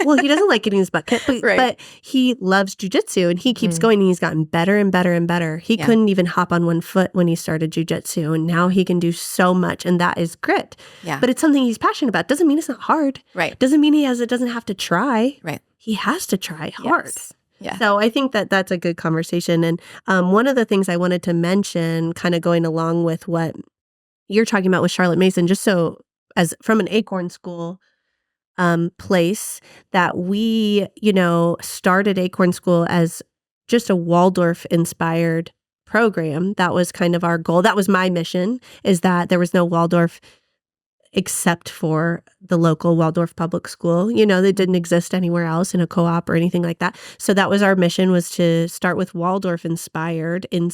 well, he doesn't like getting his butt kicked, but, Right. but he loves jujitsu, and he keeps going, and he's gotten better and better and better. He Yeah. couldn't even hop on one foot when he started jujitsu, and now he can do so much, and that is grit. Yeah. But it's something he's passionate about. Doesn't mean it's not hard. Right. Doesn't mean doesn't have to try. Right. He has to try hard. Yes. Yeah. So I think that that's a good conversation. And one of the things I wanted to mention, kind of going along with what you're talking about with Charlotte Mason, just so as from an Acorn School place, that we, started Acorn School as just a Waldorf-inspired program. That was kind of our goal. That was my mission, is that there was no Waldorf except for the local Waldorf public school. They didn't exist anywhere else in a co-op or anything like that. So that was our mission, was to start with Waldorf inspired. Yes,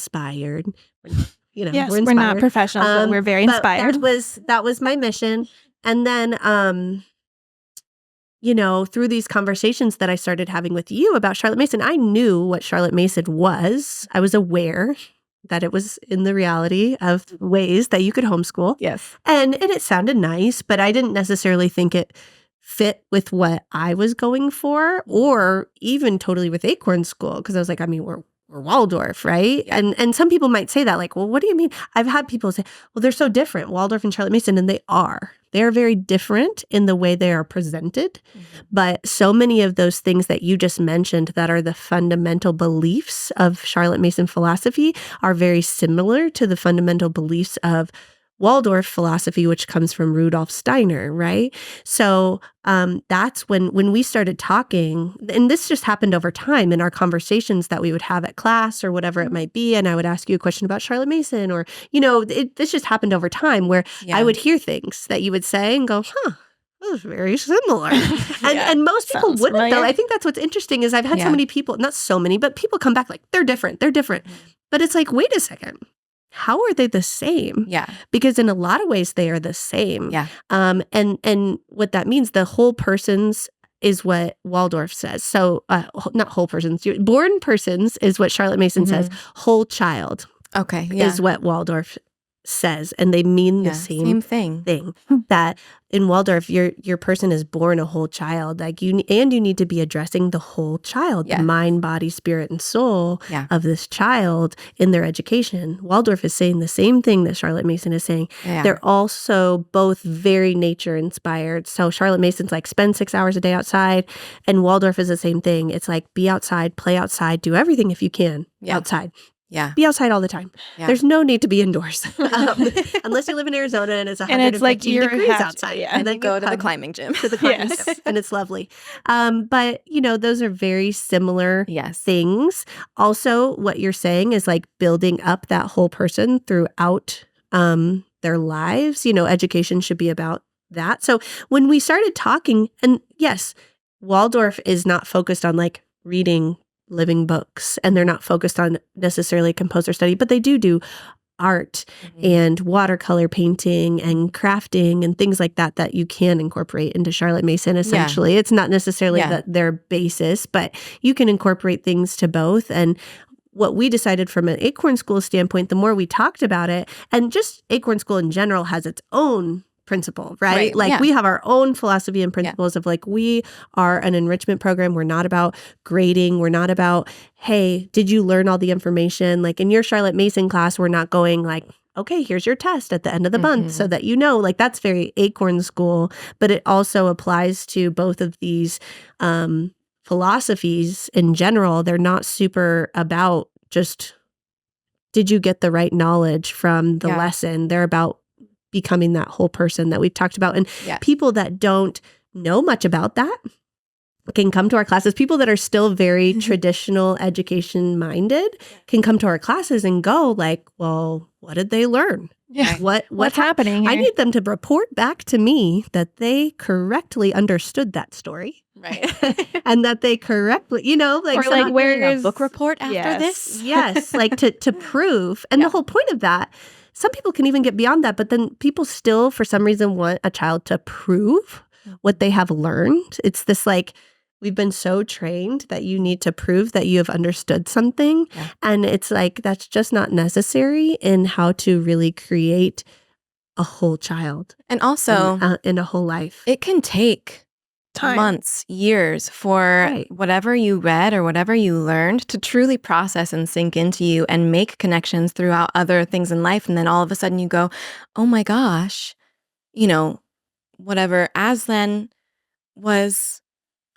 We're we're not inspired. professionals, but we're very But inspired. that was my mission. And then, through these conversations that I started having with you about Charlotte Mason, I knew what Charlotte Mason was. I was aware that it was in the reality of ways that you could homeschool. Yes. And it sounded nice, but I didn't necessarily think it fit with what I was going for, or even totally with Acorn School, because I was like, I mean, we're Waldorf, right? Yeah. And some people might say that, like, well, what do you mean? I've had people say, well, they're so different, Waldorf and Charlotte Mason, and they are. They are very different in the way they are presented. But so many of those things that you just mentioned that are the fundamental beliefs of Charlotte Mason philosophy are very similar to the fundamental beliefs of Waldorf philosophy, which comes from Rudolf Steiner, right? So that's when we started talking, and this just happened over time in our conversations that we would have at class or whatever it might be, and I would ask you a question about Charlotte Mason, or, this just happened over time where I would hear things that you would say and go, huh, that was very similar. And most people Sounds wouldn't, familiar. though. I think that's what's interesting is I've had so many people, not so many, but people come back like, they're different. But it's like, wait a second. How are they the same? Yeah. Because in a lot of ways, they are the same. Yeah. And what that means, the whole persons is what Waldorf says. So not whole persons, born persons is what Charlotte Mason says. Whole child Okay. Yeah. is what Waldorf says. And they mean the same thing. that in Waldorf, your person is born a whole child. Like you need to be addressing the whole child, the mind, body, spirit, and soul of this child in their education. Waldorf is saying the same thing that Charlotte Mason is saying. Yeah. They're also both very nature inspired. So Charlotte Mason's like spend 6 hours a day outside, and Waldorf is the same thing. It's like be outside, play outside, do everything if you can outside. Yeah. Be outside all the time. Yeah. There's no need to be indoors unless you live in Arizona and it's 115 degrees outside. And then go to the climbing gym. To the climbing gym, and it's lovely. But, those are very similar things. Also, what you're saying is like building up that whole person throughout their lives. Education should be about that. So when we started talking, and yes, Waldorf is not focused on like reading living books, and they're not focused on necessarily composer study, but they do art and watercolor painting and crafting and things like that you can incorporate into Charlotte Mason. Essentially, it's not necessarily their basis, but you can incorporate things to both. And what we decided from an Acorn School standpoint, the more we talked about it, and just Acorn School in general has its own principle, right? Like we have our own philosophy and principles of like, we are an enrichment program. We're not about grading. We're not about, hey, did you learn all the information? Like in your Charlotte Mason class, we're not going like, okay, here's your test at the end of the month so that like that's very Acorn School, but it also applies to both of these philosophies in general. They're not super about just, did you get the right knowledge from the lesson? They're about becoming that whole person that we've talked about. And people that don't know much about that can come to our classes. People that are still very traditional education minded can come to our classes and go like, well, what did they learn? Yeah. What's happening here? I need them to report back to me that they correctly understood that story. Right. And that they correctly, like, or like where is a book report after this? Yes, like to prove. And the whole point of that, some people can even get beyond that, but then people still, for some reason, want a child to prove what they have learned. It's this like, we've been so trained that you need to prove that you have understood something. Yeah. And it's like, that's just not necessary in how to really create a whole child. And also, in a whole life. It can take time, months, years for whatever you read or whatever you learned to truly process and sink into you and make connections throughout other things in life. And then all of a sudden you go, oh my gosh, whatever, Aslan was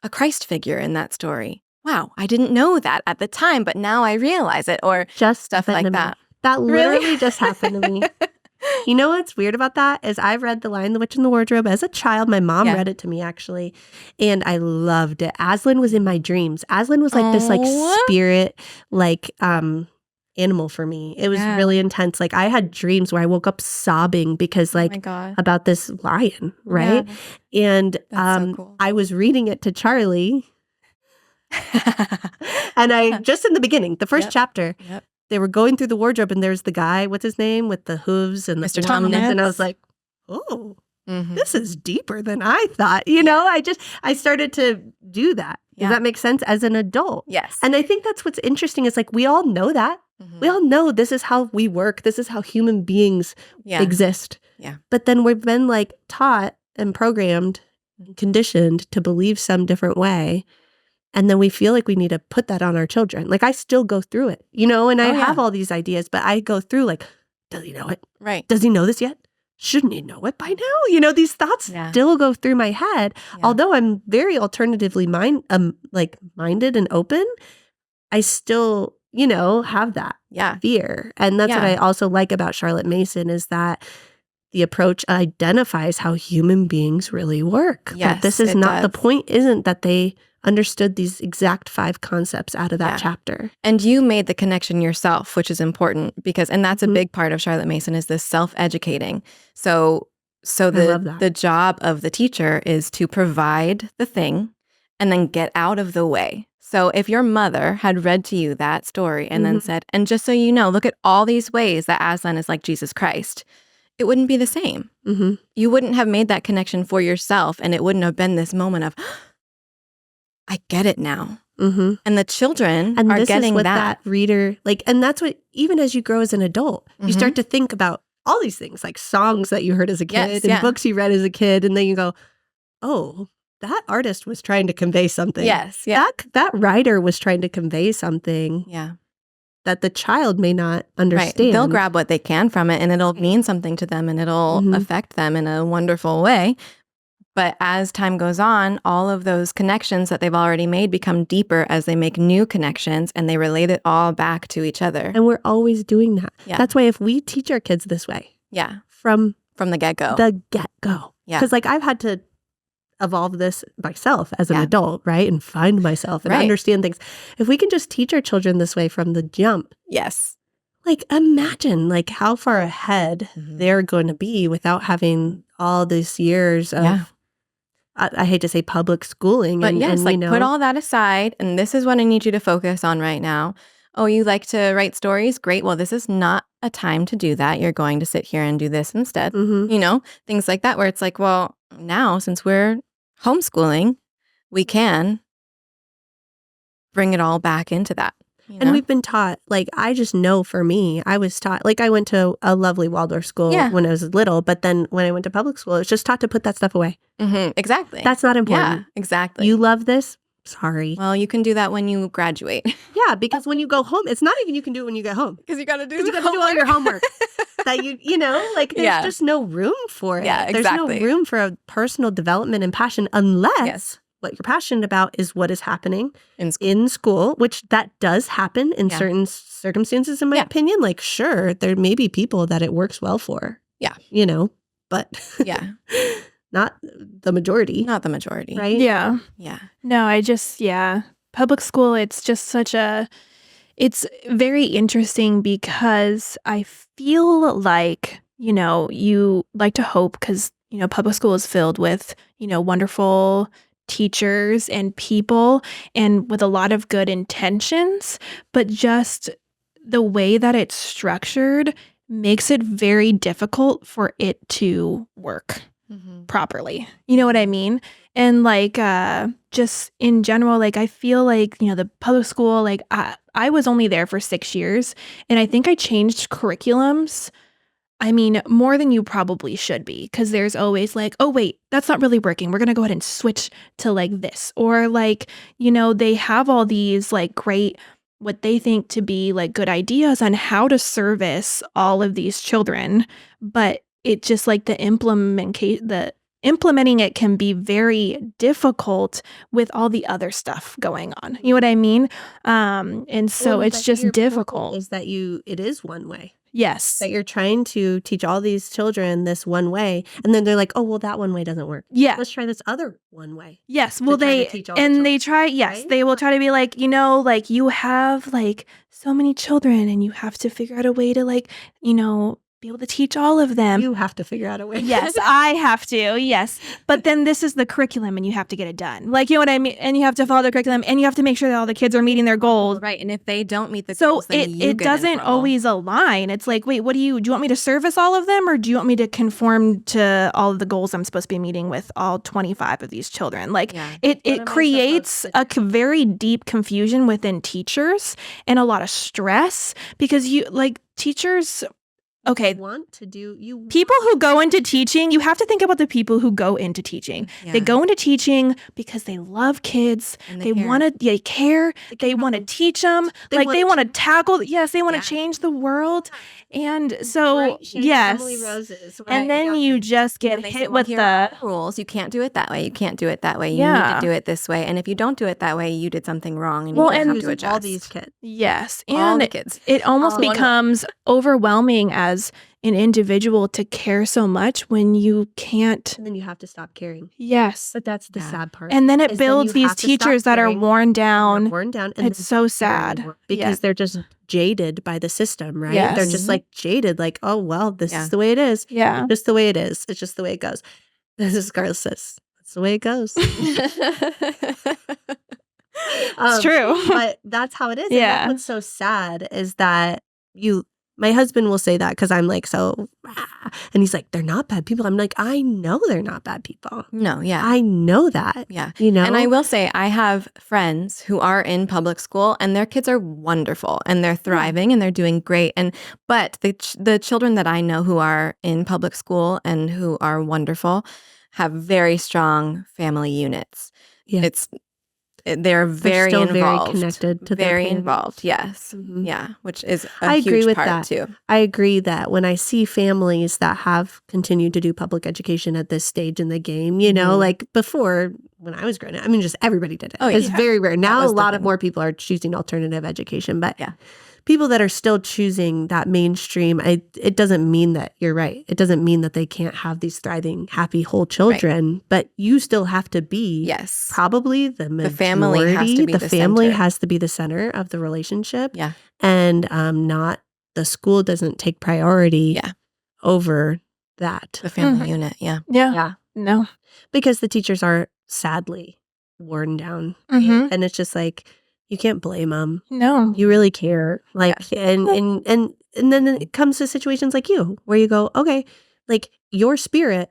a Christ figure in that story. Wow, I didn't know that at the time, but now I realize it, or just stuff like that. That literally just happened to me. You know what's weird about that is I've read The Lion, the Witch, and the Wardrobe as a child. My mom read it to me, actually, and I loved it. Aslan was in my dreams. Aslan was like this like spirit, like animal for me. It was really intense. Like I had dreams where I woke up sobbing because like about this lion, right? Yeah. And so cool. I was reading it to Charlie. And I just in the beginning, the first chapter, they were going through the wardrobe and there's the guy, what's his name, with the hooves and Mr. Thomas. And I was like, oh, Mhm. this is deeper than I thought. You know, I started to do that. Does Yeah. that make sense as an adult? Yes. And I think that's what's interesting is like we all know that. Mhm. We all know this is how we work. This is how human beings Yeah. exist. Yeah. But then we've been like taught and programmed, and conditioned to believe some different way. And then we feel like we need to put that on our children. Like I still go through it, you know, and I Oh, yeah. have all these ideas, but I go through like, does he know it? Right. Does he know this yet? Shouldn't he know it by now? You know, these thoughts Yeah. still go through my head. Yeah. Although I'm very alternatively minded and open, I still, you know, have that Yeah. fear. And that's what Yeah. I also like about Charlotte Mason is that the approach identifies how human beings really work. Yes, That this is it not, the does. point isn't that they understood these exact 5 concepts out of that Yeah. chapter. And you made the connection yourself, which is important because, and that's a Mhm. big part of Charlotte Mason is this self-educating. So love that. the job of the teacher is to provide the thing and then get out of the way. So if your mother had read to you that story and then Mhm. said, and just so you know, look at all these ways that Aslan is like Jesus Christ, it wouldn't be the same. Mm-hmm. You wouldn't have made that connection for yourself, and it wouldn't have been this moment of, I get it now. Mm-hmm. And the children And are this getting is what that. that reader, like, and that's what, even as you grow as an adult, you Mhm. start to think about all these things, like songs that you heard as a kid Yes, and yeah. books you read as a kid. And then you go, oh, that artist was trying to convey something. Yes, yeah. That writer was trying to convey something Yeah. that the child may not Right. understand. They'll grab what they can from it and it'll mean something to them and it'll Mhm. affect them in a wonderful way. But as time goes on, all of those connections that they've already made become deeper as they make new connections and they relate it all back to each other. And we're always doing that. Yeah. That's why if we teach our kids this way Yeah. from From the get-go. the get-go, Yeah. because like I've had to evolve this myself as an Yeah. adult, right? And find myself and Right. understand things. If we can just teach our children this way from the jump, Yes. like imagine like how far ahead Mhm. they're going to be without having all these years of, Yeah. I hate to say public schooling. But and, yes, and, like you know, put all that aside and this is what I need you to focus on right now. Oh, you like to write stories? Great. Well, this is not a time to do that. You're going to sit here and do this instead. Mhm. You know, things like that where it's like, well, now since we're homeschooling, we can bring it all back into that. You And know? we've been taught, like, I just know for me, I was taught, like, I went to a lovely Waldorf school Yeah. when I was little, but then when I went to public school, I was just taught to put that stuff away. Mhm, exactly. That's not yeah, important. exactly. You love this? Sorry. well, you can do that when you graduate Yeah, because when you go home, it's not even you can do it when you get home. because you got to do Because you got to do all your homework. That you know, like there's Yeah. just no room for it. Yeah, exactly. There's no room for a personal development and passion unless Yes. what you're passionate about is what is happening in school. in school, which that does happen in Yeah. certain circumstances, in my Yeah. opinion. Like, sure, there may be people that it works well for. Yeah. You know, but Yeah, not the majority. not the majority. Right? Yeah. Yeah. No, public school, it's just it's very interesting because I feel like, you like to hope because, public school is filled with, wonderful teachers and people and with a lot of good intentions, but just the way that it's structured makes it very difficult for it to work Mhm. properly. You know what I mean? And like just in general, like I feel like, the public school, like I was only there for 6 years and I think I changed curriculums. I mean, more than you probably should be because there's always like, oh, wait, that's not really working. We're going to go ahead and switch to like this. Or like, they have all these like great, what they think to be like good ideas on how to service all of these children. But it just like the implementing it can be very difficult with all the other stuff going on. You know what I mean? And so Well, it's but just your point difficult. Is that it is one way. Yes. That you're trying to teach all these children this one way. And then they're like, oh, well, that one way doesn't work. Yeah. Let's try this other one way. Yes. Well, try to teach all the and they children, try, yes, right? they will try to be like, like you have like so many children and you have to figure out a way to like, be able to teach all of them. You have to figure out a way. Yes, I have to. Yes. But then this is the curriculum and you have to get it done. Like, you know what I mean? And you have to follow the curriculum and you have to make sure that all the kids are meeting their goals. Right. And if they don't meet the So goals, then you it get in doesn't trouble. always align. It's like, wait, do you want me to service all of them, or do you want me to conform to all of the goals I'm supposed to be meeting with all 25 of these children? Like, Yeah. it am I creates supposed a very deep confusion within teachers and a lot of stress, because teachers, okay, Want to do you people who go into teaching, you have to think about the people who go into teaching. Yeah. They go into teaching because they love kids. And They care. want to, they care. They want to teach them. They They wanna want to tackle. Yes, they want to Yeah. change the world. And so, Bright shades, yes. Emily Roses, right? And then you just get And they say, hit well, with here are the, the rules. You can't do it that way. You can't do it that way. You need Yeah. to do it this way. And if you don't do it that way, you did something wrong, and Well, you and have to adjust. all these kids. yes. All And the kids. it almost All- becomes overwhelming as an individual to care so much when you can't. And then you have to stop caring. Yes. But that's the Yeah. sad part. And then it is then builds you these have to stop teachers that are caring. worn They're down. worn down. And It's so then sad. they're because Yes. they're just jaded by the system, right? They're Yes. just like jaded, like, oh, well, this Yeah. is the way it is. Yeah. Just the way it is. It's just the way it goes. This is Scarlett says, that's the way it goes. It's true. But that's how it is. And Yeah. that's what's so sad is that my husband will say that because I'm like, so, and he's like, they're not bad people. I'm like, I know they're not bad people. No, yeah. I know that. Yeah. You know? And I will say, I have friends who are in public school, and their kids are wonderful, and they're thriving, and they're doing great. But the children that I know who are in public school and who are wonderful have very strong family units. Yeah. They're very still very involved, connected to their very parents. involved. Yes, Mhm. yeah, which is a I huge agree with part that. too. I agree that when I see families that have continued to do public education at this stage in the game, you know, Mhm. like before when I was growing up, I mean, just everybody did it. Oh, It's yeah. very rare. Now was a the lot of thing. more people are choosing alternative education, but Yeah. people that are still choosing that mainstream, it doesn't mean that you're right. It doesn't mean that they can't have these thriving, happy, whole children, but you still have to be Yes, probably the majority. The family has to be the family center. has to be the center of the relationship. Yeah. And not the school doesn't take priority Yeah. over that the family Mhm. unit. Yeah, Yeah. Yeah. No. because the teachers are sadly worn down. Mm-hmm. And it's just like you can't blame them. No. You really care. Like and then it comes to situations like you where you go, okay, like your spirit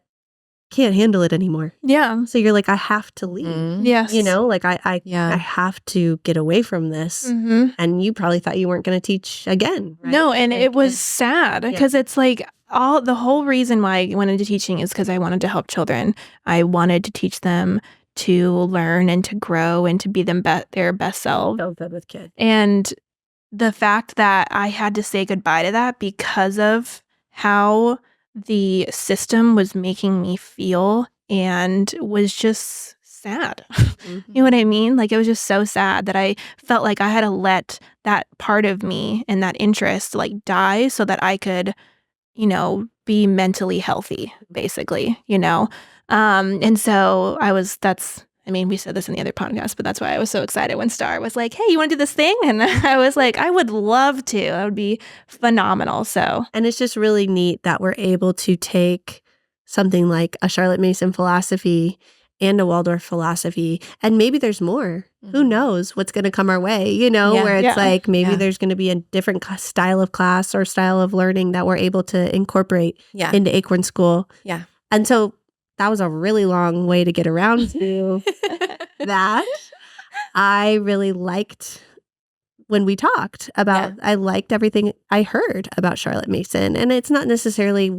can't handle it anymore. Yeah. So you're like, I have to leave. Mm. Yes. You know, like I Yeah. have to get away from this. Mm-hmm. And you probably thought you weren't going to teach again. Right? No, and Like, it was sad because it's like the whole reason why I went into teaching is because I wanted to help children. I wanted to teach them to learn and to grow and to be their best self. so good with kids. And the fact that I had to say goodbye to that because of how the system was making me feel and was just sad. You know what I mean? Like it was just so sad that I felt like I had to let that part of me and that interest like die so that I could, you know, be mentally healthy, basically, you know? And so we said this in the other podcast, but that's why I was so excited when Star was like, hey, you want to do this thing? And I was like, I would love to. That would be phenomenal. So, And it's just really neat that we're able to take something like a Charlotte Mason philosophy and a Waldorf philosophy, and maybe there's more. Who Mhm. knows what's going to come our way, you know, Yeah. where it's Yeah. like maybe Yeah. there's going to be a different style of class or style of learning that we're able to incorporate Yeah. into Acorn School. Yeah. And so that was a really long way to get around to that. I really liked when we talked about, I liked everything I heard about Charlotte Mason. And it's not necessarily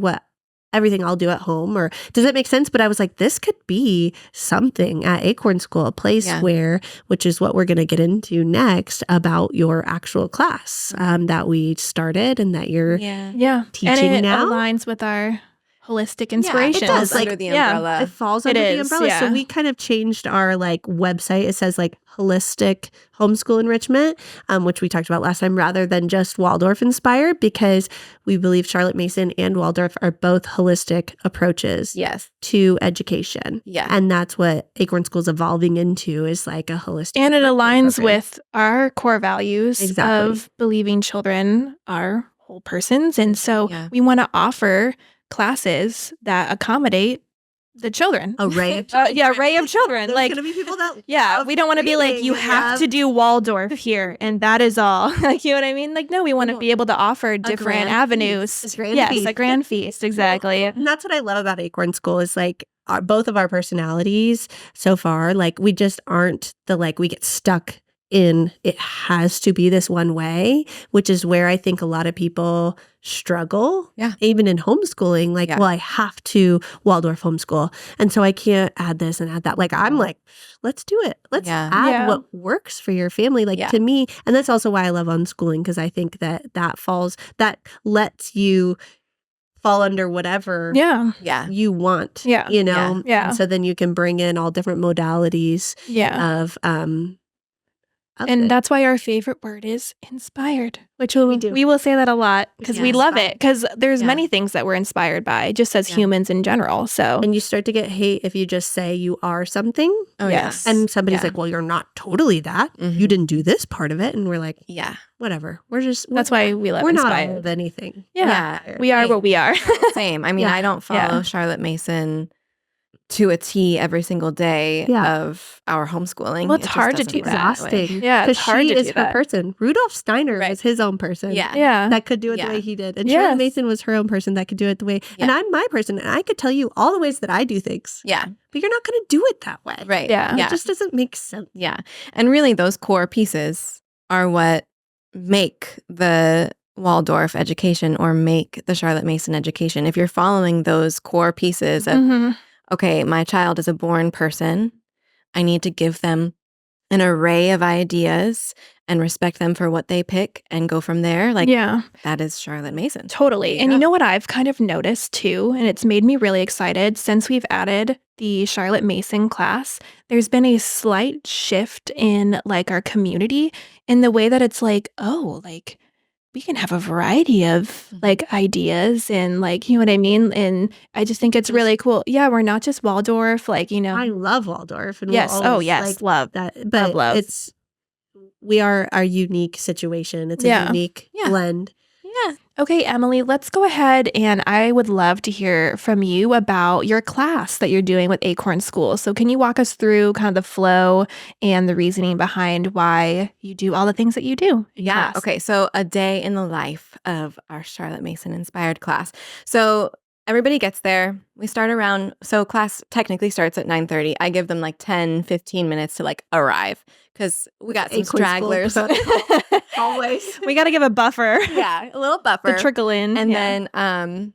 everything I'll do at home, or does it make sense? But I was like, this could be something at Acorn School, a place Yeah. where, which is what we're going to get into next about your actual class that we started and that you're Yeah. yeah. teaching and it now? aligns with our holistic It inspirations. does, Like, under the yeah, umbrella. It falls It under the is, umbrella. So yeah. we kind of changed our like website. It says like holistic homeschool enrichment, which we talked about last time, rather than just Waldorf inspired, because we believe Charlotte Mason and Waldorf are both holistic approaches Yes. to education. Yeah. And that's what Acorn School's evolving into, is like a holistic. And it aligns program. with our core values Exactly. of believing children are whole persons. And so Yeah. we want to offer classes that accommodate the children. Array of Array of children. There's like, gonna be people that yeah, we don't want to be like, you have to do Waldorf here and that is all. Like, you know what I mean? Like, no, we want to be able to offer different grand avenues. feast. A grand yes, feast. a grand feast. Exactly. And that's what I love about Acorn School is like both of our personalities so far, like we just aren't the like we get stuck in it has to be this one way, which is where I think a lot of people struggle. Yeah. Even in homeschooling, like, Yeah. well, I have to Waldorf homeschool. And so I can't add this and add that. Like, I'm like, let's do it. Let's Yeah. add Yeah. what works for your family. Like Yeah. to me, and that's also why I love unschooling, because I think that lets you fall under whatever Yeah. Yeah. you want. Yeah. You know? Yeah. And so then you can bring in all different modalities Yeah. of And it. that's why our favorite word is inspired, which We do. we will say that a lot because we Yeah. love it. Because there's Yeah. many things that we're inspired by, just as Yeah. humans in general. So And you start to get hate if you just say you are something. Oh, Yes. And somebody's Yeah. like, well, you're not totally that. Mhm. You didn't do this part of it. And we're like, Yeah. whatever. that's why we love we're not inspired. all of anything. Yeah. Yeah. We are what we are. Same. I mean, Yeah. I don't follow Yeah. Charlotte Mason to a T every single day Yeah. of our homeschooling. Well, it's It just hard to doesn't do work that. that way. Exhausting. Yeah, it's Because hard she to is do her that. person. Rudolph Steiner Right. was his own person. Yeah. Yeah. That could do it Yeah. the way he did. And Yes. Charlotte Mason was her own person that could do it the way. And Yeah. I'm my person. And I could tell you all the ways that I do things. Yeah. But you're not going to do it that way. Right. Yeah. Yeah. It just doesn't make sense. Yeah. And really, those core pieces are what make the Waldorf education or make the Charlotte Mason education. If you're following those core pieces of, Mhm. okay, my child is a born person, I need to give them an array of ideas and respect them for what they pick and go from there. Like, Yeah. that is Charlotte Mason. Totally. There And you you go. know what I've kind of noticed too, and it's made me really excited since we've added the Charlotte Mason class, there's been a slight shift in like our community in the way that it's like, oh, like we can have a variety of like ideas and like, you know what I mean? And I just think it's really cool. Yeah, we're not just Waldorf, like, you know. I love Waldorf. And yes. we'll Oh, always yes. like Love. that. But love. we are our unique situation. It's a Yeah. unique Yeah. blend. Yeah. Okay, Emily, let's go ahead and I would love to hear from you about your class that you're doing with Acorn School. So, can you walk us through kind of the flow and the reasoning behind why you do all the things that you do? in Yeah. class? Okay. So, a day in the life of our Charlotte Mason inspired class. So, everybody gets there. We start around, so class technically starts at 9:30. I give them like 10, 15 minutes to like arrive because we got some Acorn stragglers. School. Always. We got to give a buffer Yeah, a little buffer. to trickle in. And Yeah.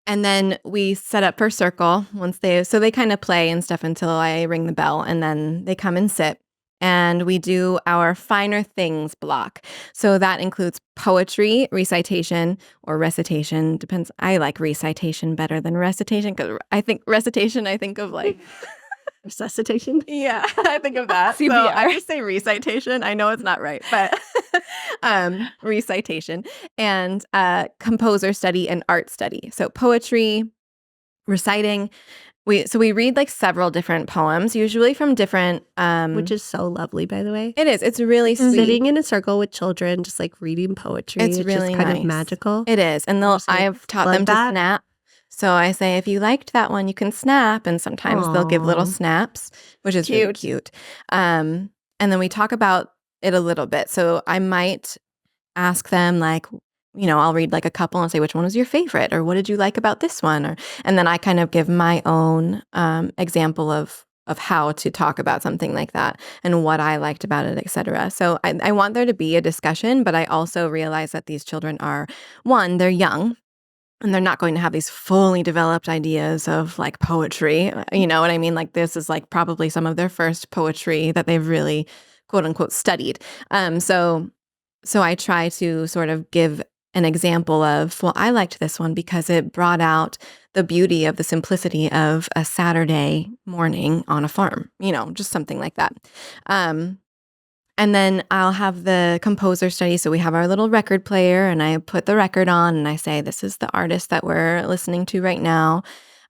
then we set up for circle once they kind of play and stuff until I ring the bell, and then they come and sit. And we do our finer things block. So that includes poetry, recitation, or recitation. Depends. I like recitation better than recitation because I think recitation, I think of like, Resuscitation. yeah, I think of that. So CPR. I just say recitation. I know it's not right, but recitation and composer study and art study. So poetry, reciting. We read like several different poems, usually from different Which is so lovely, by the way. it is. It's really sweet. Sitting in a circle with children, just like reading poetry. It's It's really just kind nice. of magical. It is. And Just like, I've taught love them to that. snap. So I say, if you liked that one, you can snap. And sometimes they'll give little Aw. snaps, which is really cute. And then we talk about it a little bit. So I might ask them like, I'll read like a couple and say, which one was your favorite? Or what did you like about this one? And then I kind of give my own example of how to talk about something like that and what I liked about it, etc. So I want there to be a discussion, but I also realize that these children are, one, they're young. And they're not going to have these fully developed ideas of like poetry. You know what I mean? Like this is like probably some of their first poetry that they've really quote unquote studied. So I try to sort of give an example of, well, I liked this one because it brought out the beauty of the simplicity of a Saturday morning on a farm, just something like that. And then I'll have the composer study. So we have our little record player and I put the record on and I say, this is the artist that we're listening to right now.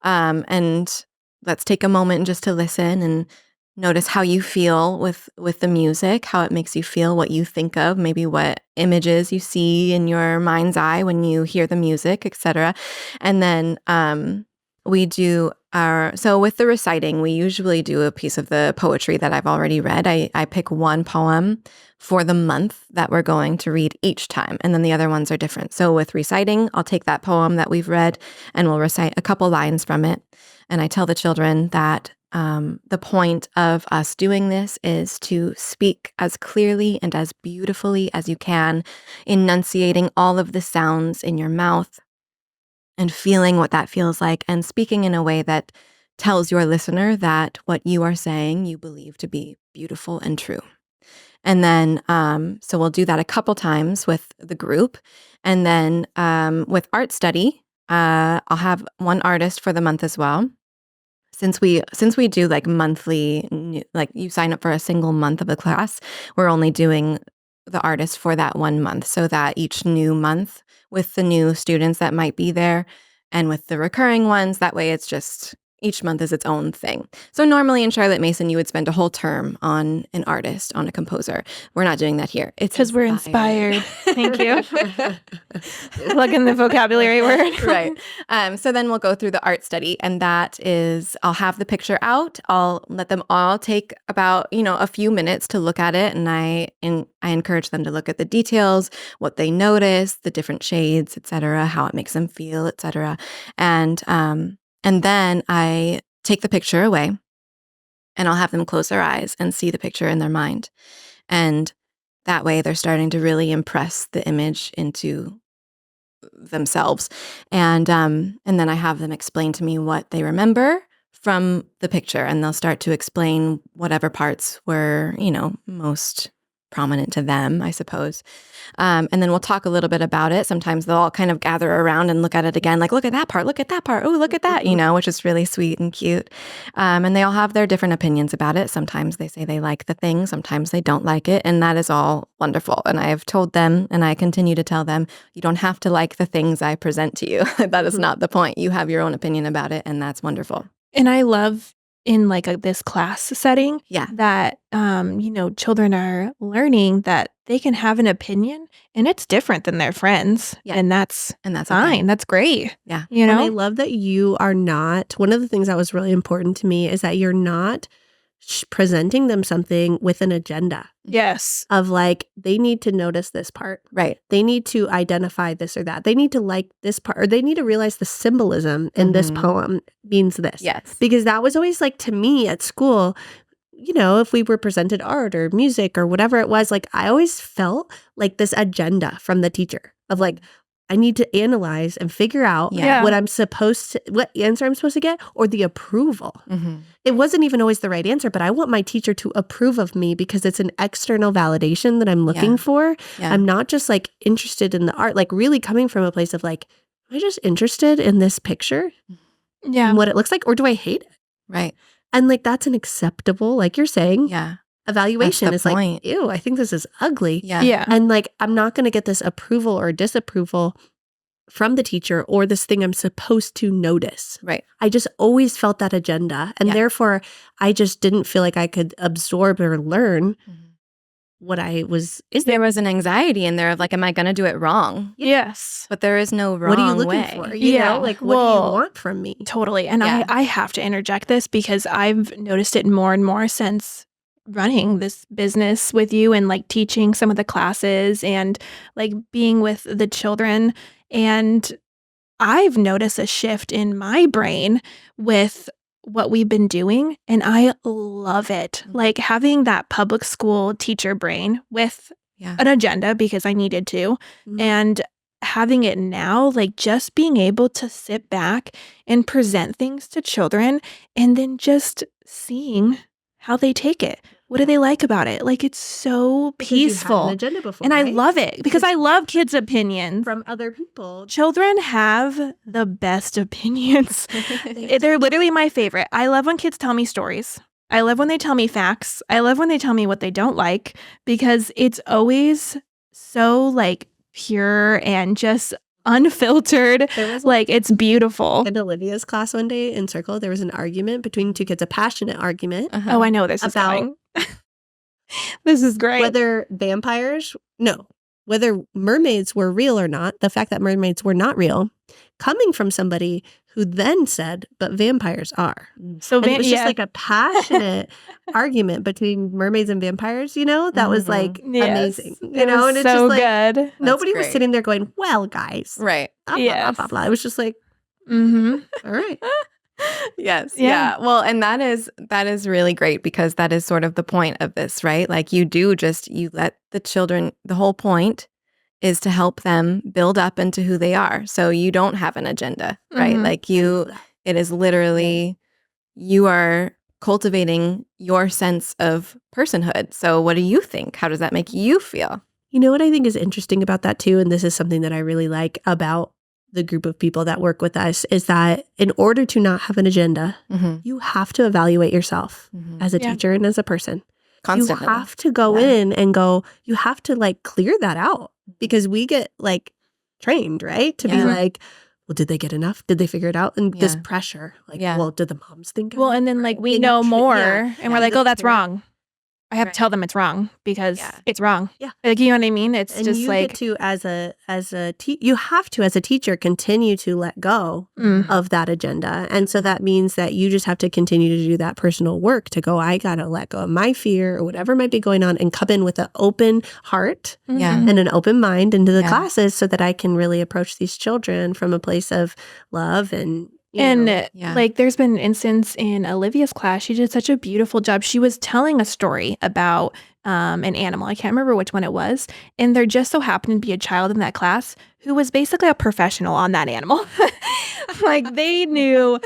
And let's take a moment just to listen. And notice how you feel with the music, how it makes you feel, what you think of, maybe what images you see in your mind's eye when you hear the music, etc. And then we do so with the reciting, we usually do a piece of the poetry that I've already read. I pick one poem for the month that we're going to read each time, and then the other ones are different. So with reciting, I'll take that poem that we've read and we'll recite a couple lines from it. And I tell the children that the point of us doing this is to speak as clearly and as beautifully as you can, enunciating all of the sounds in your mouth and feeling what that feels like, and speaking in a way that tells your listener that what you are saying you believe to be beautiful and true. And then, so we'll do that a couple times with the group. And then with art study, I'll have one artist for the month as well. Since we do like monthly, like you sign up for a single month of a class, we're only doing the artist for that 1 month, so that each new month with the new students that might be there and with the recurring ones, that way it's just each month is its own thing. So normally in Charlotte Mason, you would spend a whole term on an artist, on a composer. We're not doing that here. It's because we're inspired. Thank you. Plug in the vocabulary word. Right. So then we'll go through the art study, and that is, I'll have the picture out. I'll let them all take about, a few minutes to look at it. And I encourage them to look at the details, what they notice, the different shades, etc., how it makes them feel, etc. And then I take the picture away, and I'll have them close their eyes and see the picture in their mind. And that way they're starting to really impress the image into themselves. And then I have them explain to me what they remember from the picture, and they'll start to explain whatever parts were, most prominent to them, I suppose. And then we'll talk a little bit about it. Sometimes they'll all kind of gather around and look at it again, like, look at that part, oh, look at that, which is really sweet and cute. And they all have their different opinions about it. Sometimes they say they like the thing, sometimes they don't like it, and that is all wonderful. And I have told them, and I continue to tell them, you don't have to like the things I present to you. That is not the point. You have your own opinion about it, and that's wonderful. And I love in like this class setting that, children are learning that they can have an opinion and it's different than their friends. Yeah. And that's fine. Okay. That's great. Yeah. And I love that you are not, one of the things that was really important to me is that you're not presenting them something with an agenda. Yes. Of like, they need to notice this part. Right. They need to identify this or that. They need to like this part, or they need to realize the symbolism in this poem means this. Yes. Because that was always like, to me at school, if we were presented art or music or whatever it was, like I always felt like this agenda from the teacher of like, I need to analyze and figure out what answer I'm supposed to get, or the approval. Mm-hmm. It wasn't even always the right answer, but I want my teacher to approve of me because it's an external validation that I'm looking for. Yeah. I'm not just like interested in the art, like really coming from a place of like, am I just interested in this picture? Yeah. And what it looks like, or do I hate it? Right. And like, that's an acceptable, like you're saying. Yeah. Evaluation is like, ew, I think this is ugly. Yeah. And like, I'm not going to get this approval or disapproval from the teacher or this thing I'm supposed to notice. Right. I just always felt that agenda. And therefore, I just didn't feel like I could absorb or learn what I was. There was an anxiety in there of like, am I going to do it wrong? Yes. But there is no wrong What are you looking way. for? You know, like, what do you want from me? Totally. And I have to interject this because I've noticed it more and more since running this business with you and like teaching some of the classes and like being with the children. And I've noticed a shift in my brain with what we've been doing, and I love it. Like having that public school teacher brain with an agenda because I needed to, and having it now, like just being able to sit back and present things to children and then just seeing how they take it. What do they like about it? Like, it's so peaceful. You had an agenda before, and right? I love it because I love kids' opinions. From other people. Children have the best opinions. They're literally my favorite. I love when kids tell me stories. I love when they tell me facts. I love when they tell me what they don't like because it's always so like pure and just unfiltered. There was Like, it's beautiful. in Olivia's class one day in Circle, there was an argument between two kids, a passionate argument Uh-huh. Oh, I know this is About- going. This is great. whether mermaids were real or not. The fact that mermaids were not real, coming from somebody who then said, "But vampires are." So And it was just yeah. like a passionate argument between mermaids and vampires. That was Mhm. like Yes. amazing. It And was it's so just like good. nobody was great. sitting there going, "Well, guys, Right. blah, blah, Yes. blah, blah, blah." It was just like, Mm-hmm. all right. Yes. Yeah. Yeah. Well, and that is really great because that is sort of the point of this, right? Like you let the children, the whole point is to help them build up into who they are. So you don't have an agenda, right? Mhm. Like it is literally, you are cultivating your sense of personhood. So what do you think? How does that make you feel? You know what I think is interesting about that too, and this is something that I really like about the group of people that work with us, is that in order to not have an agenda, Mm-hmm. you have to evaluate yourself as a Yeah. teacher and as a person. Constantly. You have to go Yeah. in and you have to like clear that out, because we get like trained, right? To be Yeah. like, well, did they get enough? Did they figure it out? And this Yeah. pressure, like, Yeah. well, did the moms think? Well, enough? and then like we They know not- more, yeah. and we're Yeah. like, oh, that's Figure out. wrong. I have Right. to tell them it's wrong because Yeah. it's wrong. Yeah. Like, you know what I mean? It's And just you like get to you have to as a teacher continue to let go Mm. of that agenda. And so that means that you just have to continue to do that personal work to go, I got to let go of my fear or whatever might be going on and come in with an open heart Yeah. Mhm. and an open mind into the Yeah. classes so that I can really approach these children from a place of love and, And Yeah. like, there's been an instance in Olivia's class. She did such a beautiful job. She was telling a story about an animal. I can't remember which one it was. And there just so happened to be a child in that class who was basically a professional on that animal. Like, they knew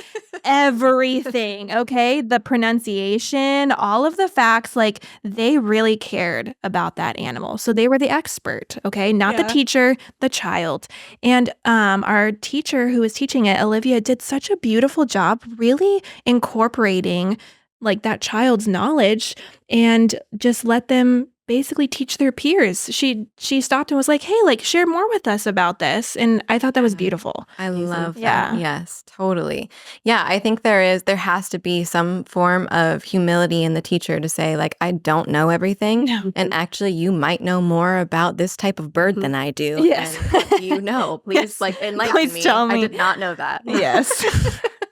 everything, okay? The pronunciation, all of the facts, like, they really cared about that animal. So they were the expert, okay? Not the Yeah. teacher, the child. And our teacher who was teaching it, Olivia, did such a beautiful job really incorporating like that child's knowledge and just let them basically teach their peers. She stopped and was like, hey, like, share more with us about this. And I thought that was beautiful. I love that. Yeah. Yes, totally. Yeah, I think there has to be some form of humility in the teacher to say, like, I don't know everything. No. And actually, you might know more about this type of bird than I do. Yes. And what do you know? Please, Yes. like, enlighten Please me. tell I me. did not know that. Yes.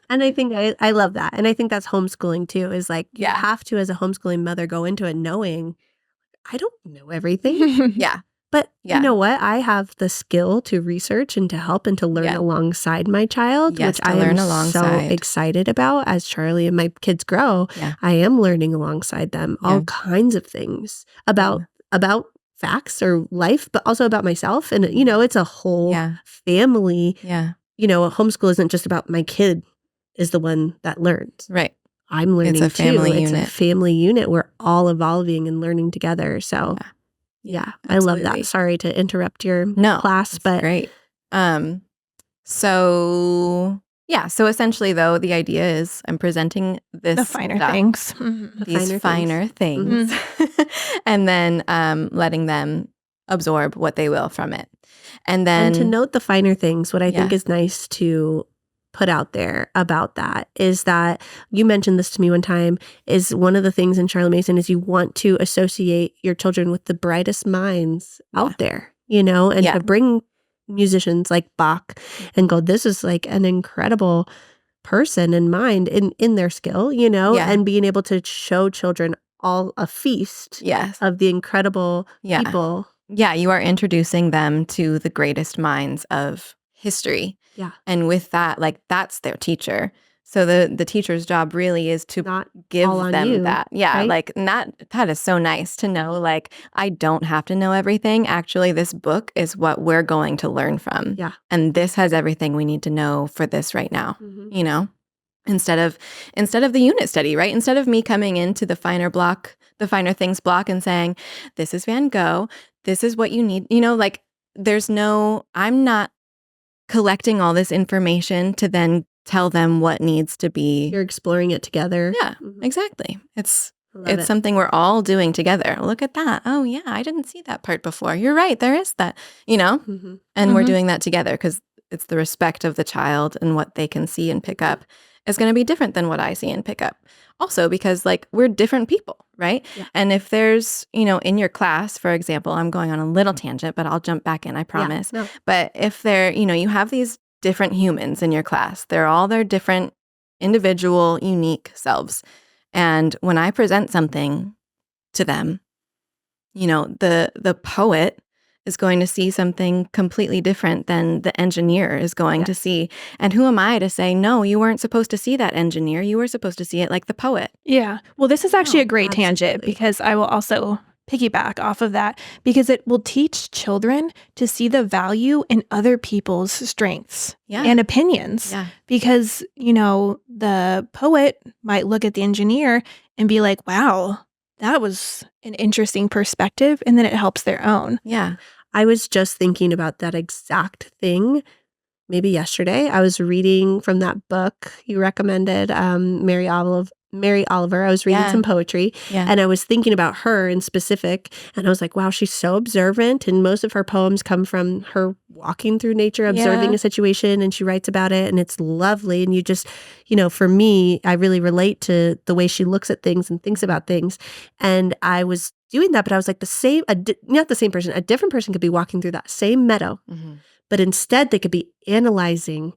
And I think I love that. And I think that's homeschooling too, is like, you Yeah. have to, as a homeschooling mother, go into it knowing, I don't know everything. Yeah. But Yeah. you know what? I have the skill to research and to help and to learn Yeah. alongside my child, Yes, which to I learn am so alongside. excited about. As Charlie and my kids grow, Yeah. I am learning alongside them all Yeah. kinds of things about facts or life, but also about myself. And it's a whole Yeah. family. Yeah. Homeschool isn't just about my kid is the one that learns. Right. I'm learning a family too. It's a unit. family unit. We're all evolving and learning together. So yeah, I love absolutely. that. Sorry to interrupt your No. class, That's but great. So yeah. So essentially, though, the idea is I'm presenting this The finer stuff, things. Mhm. these finer things. finer things, and then letting them absorb what they will from it. And then and to note the finer things, what I think Yeah. is nice to put out there about that is that you mentioned this to me one time, is one of the things in Charlotte Mason is you want to associate your children with the brightest minds out there, and Yeah. to bring musicians like Bach and go, this is like an incredible person and mind in their skill, Yeah. and being able to show children all a feast yes, of the incredible Yeah. people. yeah, you are introducing them to the greatest minds of history. Yeah. And with that, like, that's their teacher. So the teacher's job really is to Not give all on them you, that. Yeah, right? like, and that is so nice to know, like, I don't have to know everything. Actually, this book is what we're going to learn from. Yeah. And this has everything we need to know for this right now, instead of the unit study, right? Instead of me coming into the finer things block and saying, this is Van Gogh, this is what you need, like, I'm not collecting all this information to then tell them what needs to be. You're exploring it together. Yeah, Mhm. exactly. It's Love It's it. something we're all doing together. Look at that. Oh, yeah, I didn't see that part before. You're right. There is that, Mhm. and we're Mhm. doing that together because it's the respect of the child and what they can see and pick up is going to be different than what I see and pick up. Also, because like we're different people, right? Yeah. And if there's, in your class, for example, I'm going on a little tangent, but I'll jump back in, I promise. No. But if you have these different humans in your class, they're all their different individual, unique selves. And when I present something to them, the poet is going to see something completely different than the engineer is going to see. And who am I to say, no, you weren't supposed to see that engineer. You were supposed to see it like the poet. Yeah. Well, this is actually No, a great tangent absolutely. because I will also piggyback off of that because it will teach children to see the value in other people's strengths Yeah. and opinions. Yeah. Because, the poet might look at the engineer and be like, wow, that was an interesting perspective. And then it helps their own. Yeah. I was just thinking about that exact thing. Maybe yesterday, I was reading from that book you recommended, Mary Oliver. I was reading Yeah. some poetry, Yeah. and I was thinking about her in specific, and I was like, wow, she's so observant, and most of her poems come from her walking through nature, observing Yeah. a situation, and she writes about it, and it's lovely, and you just, for me, I really relate to the way she looks at things and thinks about things, and I was doing that, but I was like not the same person, a different person could be walking through that same meadow, Mhm. but instead they could be analyzing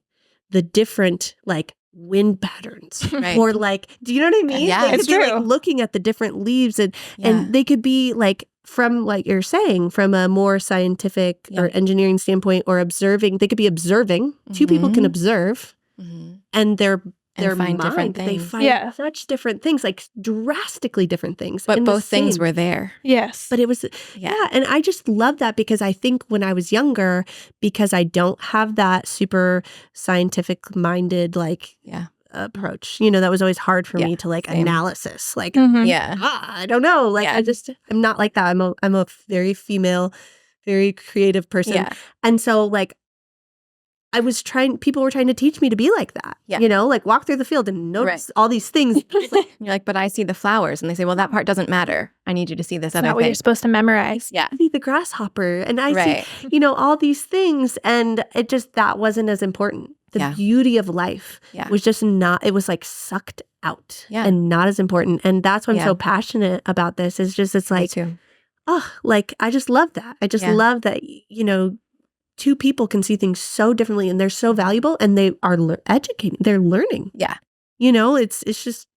the different like wind patterns Right. or like, do you know what I mean? Yeah. They could It's be true. like looking at the different leaves Yeah. and they could be like from like you're saying from a more scientific Yeah. or engineering standpoint or observing, they could be observing. Two people can Mhm. observe Mhm. and their find mind, different they things. find Yeah. such different things, like drastically different things. But in the both things same- were there. Yes. But it was, yeah. And I just love that because I think when I was younger, because I don't have that super scientific minded, like, Yeah. approach, that was always hard for Yeah, me to like same. analysis. Like, Mhm. Yeah. I don't know. Like, Yeah. I'm not like that. I'm a very female, very creative person. Yeah. And so like, people were trying to teach me to be like that, Yeah. like walk through the field and notice all these things. You're like, but I see the flowers. And they say, well, that part doesn't matter. I need you to see this It's other not what thing. you're supposed to memorize. Yeah. I see the grasshopper and I Right. see, all these things. And it just, that wasn't as important. The Yeah. beauty of life Yeah. was just not, it was like sucked out Yeah. and not as important. And that's why I'm Yeah. so passionate about this is just, it's Me like, too. oh, like, I just love that. I just Yeah. love that, two people can see things so differently and they're so valuable and they are educating, they're learning, Yeah. it's just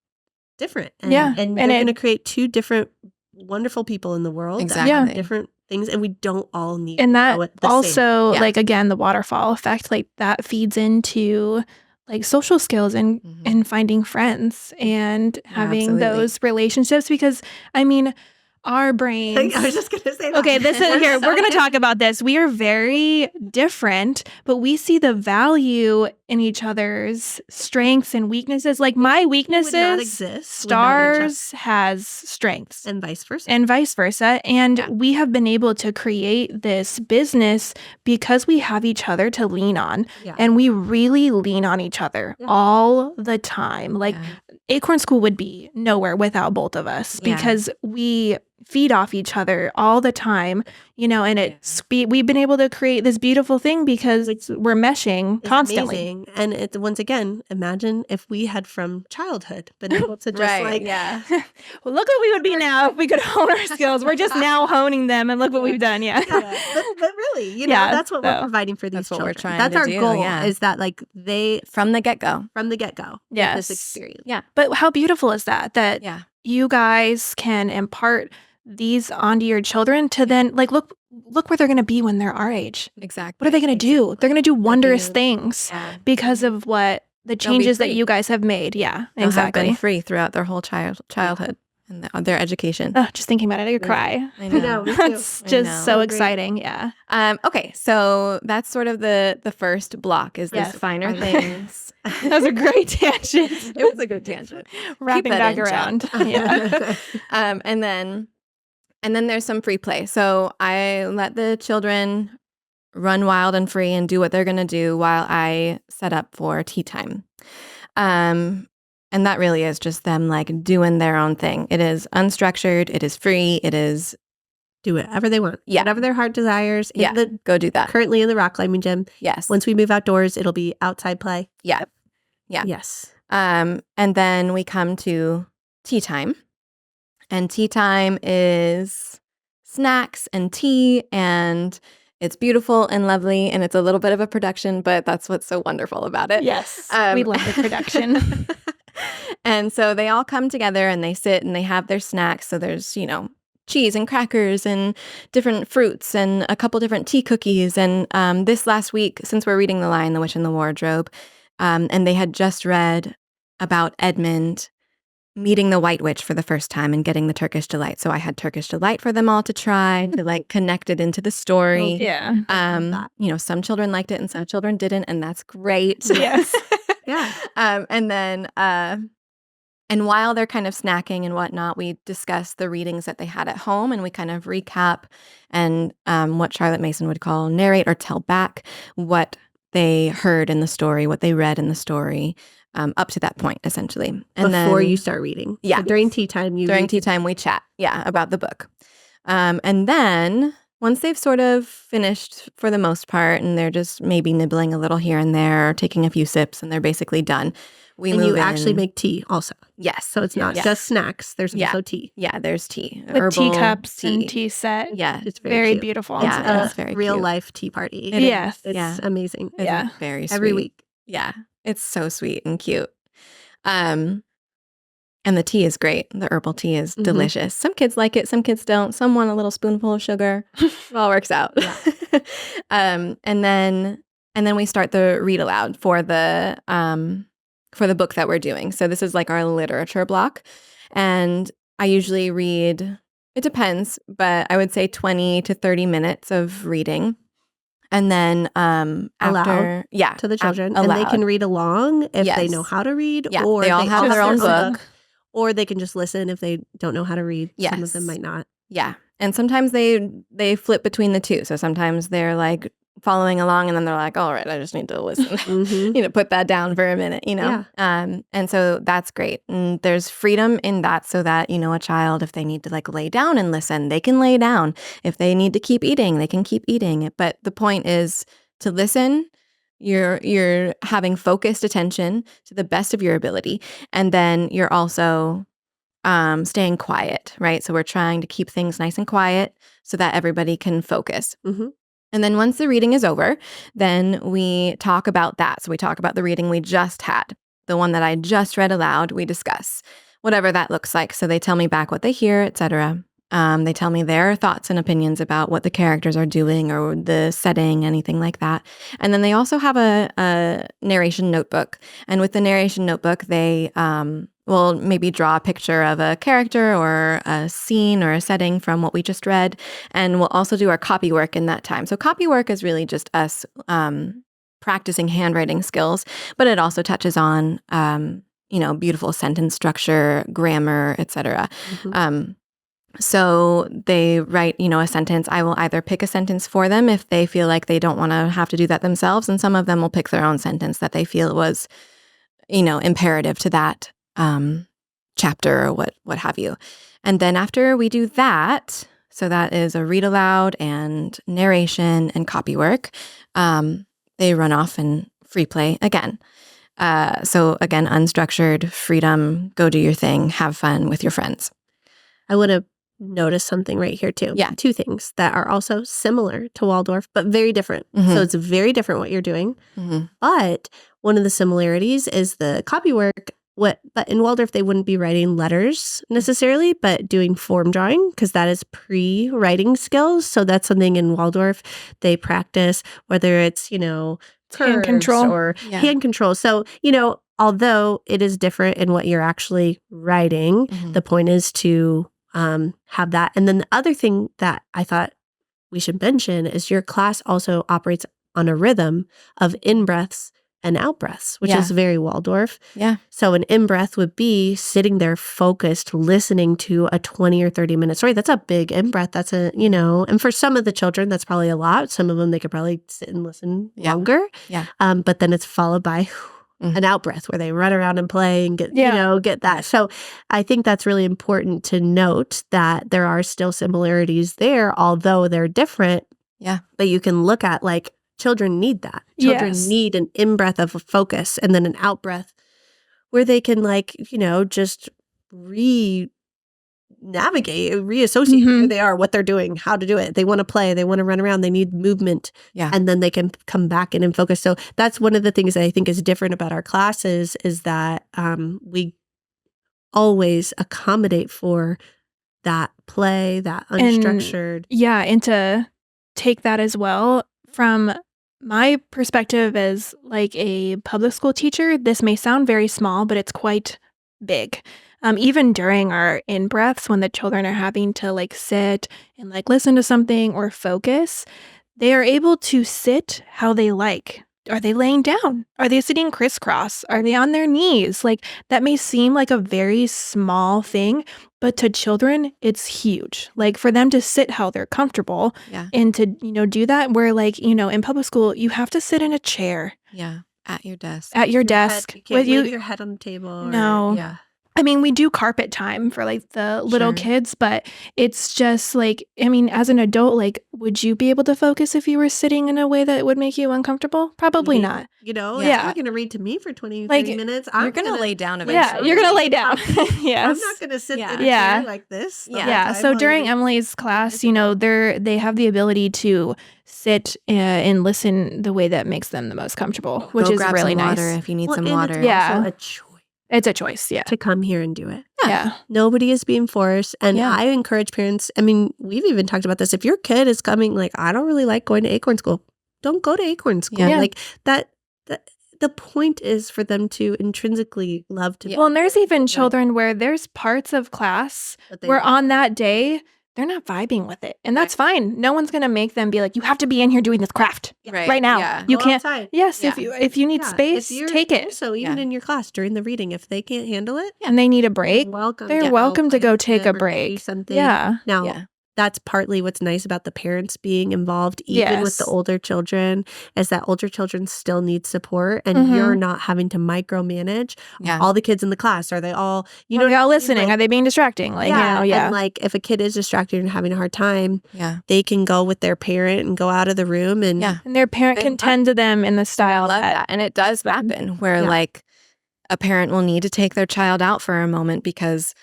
different. And, Yeah. And, And they're it- going to create two different wonderful people in the world that Exactly. have Yeah. different things and we don't all need And to that know it the same. also, Yeah. like, again, the waterfall effect, like, that feeds into like social skills and Mhm. finding friends and having absolutely. those relationships because I mean our brains I was just going to say that. Okay, this is here. We're going to talk about this. We are very different, but we see the value in each other's strengths and weaknesses. Like my would not weaknesses, exist without each other. Stars has strengths. And vice versa. And vice versa. And Yeah. we have been able to create this business because we have each other to lean on. Yeah. And we really lean on each other Yeah. all the time. Like Yeah. Acorn School would be nowhere without both of us Yeah. because we feed off each other all the time, and we've been able to create this beautiful thing because we're meshing It's constantly. amazing. And it's once again, imagine if we had from childhood been able to just Right. like yeah. Well, look what we would be now if we could hone our skills. We're just now honing them, and look what we've done. Yeah. but really, Yeah, that's what we're so providing for these that's what children. we're trying that's to our do, goal yeah. is that like they From the get-go. from the get-go get Yes. this experience. Yeah. But how beautiful is that Yeah. you guys can impart these onto your children to then like look where they're going to be when they're our age. Exactly. What are they going to do? They're going to do wonderous do- things Yeah. because of what the They'll be changes that free. you guys have made. Yeah, They'll have exactly. been free throughout their whole childhood and their education. Just thinking about it, I could cry. I know, me too. It's I just know. so Agreed. exciting. Yeah. Okay, so that's sort of the first block is Yes. this finer Finer things. That was a great tangent. It was a good tangent. Wrapping that back in, around. Jen. Yeah. And then there's some free play. So I let the children run wild and free and do what they're going to do while I set up for tea time. And that really is just them like doing their own thing. It is unstructured. It is free. It is, Do whatever they want. Yeah. Whatever their heart desires. yeah, go do that. Currently in the rock climbing gym. Yes. Once we move outdoors, it'll be outside play. Yeah. Yeah. Yes. And then we come to tea time. And tea time is snacks and tea, and it's beautiful and lovely, and it's a little bit of a production, but that's what's so wonderful about it. Yes. We love the production. And so they all come together and they sit and they have their snacks. So there's, cheese and crackers and different fruits and a couple different tea cookies. And this last week, since we're reading The Lion, the Witch, and the Wardrobe, and they had just read about Edmund meeting the White Witch for the first time and getting the Turkish Delight. So I had Turkish Delight for them all to try to like connect it into the story. Yeah. Some children liked it and some children didn't, and that's great. Yes. Yeah. And then and while they're kind of snacking and whatnot, we discuss the readings that they had at home, and we kind of recap and what Charlotte Mason would call narrate or tell back what they heard in the story, what they read in the story, up to that point, essentially. And Before then, you start reading. Yeah. So during tea time, during tea time, we chat, about the book. And then once they've sort of finished for the most part, and they're just maybe nibbling a little here and there, or taking a few sips, and they're basically done, and move you actually in. make tea also. Yes. So it's not Yes. just snacks. There's Yeah. also tea. Yeah, there's tea. With herbal teacups and tea set. Yeah. It's Very cute. beautiful. Yeah. It's it's very real cute. life tea party. It is. Yes. It's Yeah. amazing. It's Yeah. very sweet. Every week. Yeah. It's so sweet and cute. And the tea is great. The herbal tea is Mhm. delicious. Some kids like it, some kids don't. Some want a little spoonful of sugar. It all works out. Yeah. And then we start the read aloud for the book that we're doing. So this is like our literature block. And I usually read, it depends, but I would say 20 to 30 minutes of reading. And then after, To the children. And aloud. they can read along if they Yes. know how to read. Yeah, Or they all have their own book. Or they can just listen if they don't know how to read. Some of Yes. them might not. Yeah. And sometimes they flip between the two. So sometimes they're like following along and then they're like, all right, I just need to listen. Mm-hmm. Put that down for a minute, Yeah. And so that's great. And there's freedom in that so that, a child, if they need to like lay down and listen, they can lay down. If they need to keep eating, they can keep eating. But the point is to listen. You're having focused attention to the best of your ability. And then you're also staying quiet, right? So we're trying to keep things nice and quiet so that everybody can focus. Mm-hmm. And then once the reading is over, then we talk about that. So we talk about the reading we just had, the one that I just read aloud. We discuss whatever that looks like. So they tell me back what they hear, etc. They tell me their thoughts and opinions about what the characters are doing or the setting, anything like that. And then they also have a narration notebook. And with the narration notebook, they will maybe draw a picture of a character or a scene or a setting from what we just read. And we'll also do our copy work in that time. So copy work is really just us practicing handwriting skills, but it also touches on, beautiful sentence structure, grammar, etc. Mm-hmm. So they write, a sentence. I will either pick a sentence for them if they feel like they don't want to have to do that themselves. And some of them will pick their own sentence that they feel was, imperative to that chapter or what have you. And then after we do that, so that is a read aloud and narration and copy work, they run off and free play again. So again, unstructured, freedom, go do your thing, have fun with your friends. I would have noticed something right here too. Yeah. 2 things that are also similar to Waldorf, but very different. Mhm. So it's very different what you're doing. Mm-hmm. But one of the similarities is the copy work. But in Waldorf, they wouldn't be writing letters necessarily, but doing form drawing because that is pre-writing skills. So that's something in Waldorf they practice, whether it's, Hand curves control. or Yeah. hand control. So, although it is different in what you're actually writing, Mhm. the point is to have that. And then the other thing that I thought we should mention is your class also operates on a rhythm of in-breaths and out-breaths, which Yeah. is very Waldorf. Yeah. So an in-breath would be sitting there focused, listening to a 20 or 30 minute story. That's a big in-breath. That's and for some of the children, that's probably a lot. Some of them, they could probably sit and listen Yeah. longer. Yeah. But then it's followed by an out breath where they run around and play and get, Yeah. get that. So I think that's really important to note that there are still similarities there, although they're different. Yeah. But you can look at like children need that. Children Yes. need an in-breath of a focus and then an out-breath where they can like, just navigate, reassociate who they are, what they're doing, how to do it. They want to play, they want to run around, they need movement, and then they can come back in and focus. So that's one of the things that I think is different about our classes is that we always accommodate for that play, that unstructured. And to take that as well from my perspective as like a public school teacher, this may sound very small, but it's quite big. Even during our in-breaths when the children are having to like sit and like listen to something or focus, they are able to sit how they like. Are they laying down? Are they sitting crisscross? Are they on their knees? Like that may seem like a very small thing, but to children, it's huge. Like for them to sit how they're comfortable and to, do that where like, in public school, you have to sit in a chair. Yeah. At your desk. At your desk. You can't leave your head on the table. No. Yeah. I mean, we do carpet time for like the little kids, but it's just like, I mean, as an adult, like, would you be able to focus if you were sitting in a way that would make you uncomfortable? Probably not. You're Yeah. not going to read to me for 20, Like, 30 minutes. You're I'm going to lay down Yeah, eventually. you're going to lay down. Yes. I'm not going to sit in a Yeah. chair like this. the Yeah. whole Yeah. time So while during you're- Emily's class, they have the ability to sit and listen the way that makes them the most comfortable, which Go is grab really some nice. water if you need Well, some and water. It's Yeah. also a choice It's a choice. Yeah. to come here and do it. Yeah. Nobody is being forced. And Yeah. I encourage parents. I mean, we've even talked about this. If your kid is coming, like, I don't really like going to Acorn School, don't go to Acorn School. Yeah. Like that, the point is for them to intrinsically love to. Well, and there's even children where there's parts of class where on that day, they're not vibing with it. And that's fine. No one's going to make them be like, you have to be in here doing this craft right now. Yeah. You Go can't. outside. Yes. Yeah. If you need Yeah, space, if you're- take it. So even Yeah. in your class during the reading, if they can't handle it, And they need a break. welcome. They're to go welcome to play go with take them a or do break. something. Yeah. Now, Yeah. that's partly what's nice about the parents being involved, even with the Yes. older children, is that older children still need support and Mhm. you're not having to micromanage Yeah. all the kids in the class. Are they all, Are they what I all mean? listening? Like, Are they being distracting? Like, yeah. And like if a kid is distracted and having a hard time, Yeah. they can go with their parent and go out of the room and Yeah. And their parent can tend to them in the I style love that. And it does happen where Yeah. like a parent will need to take their child out for a moment because,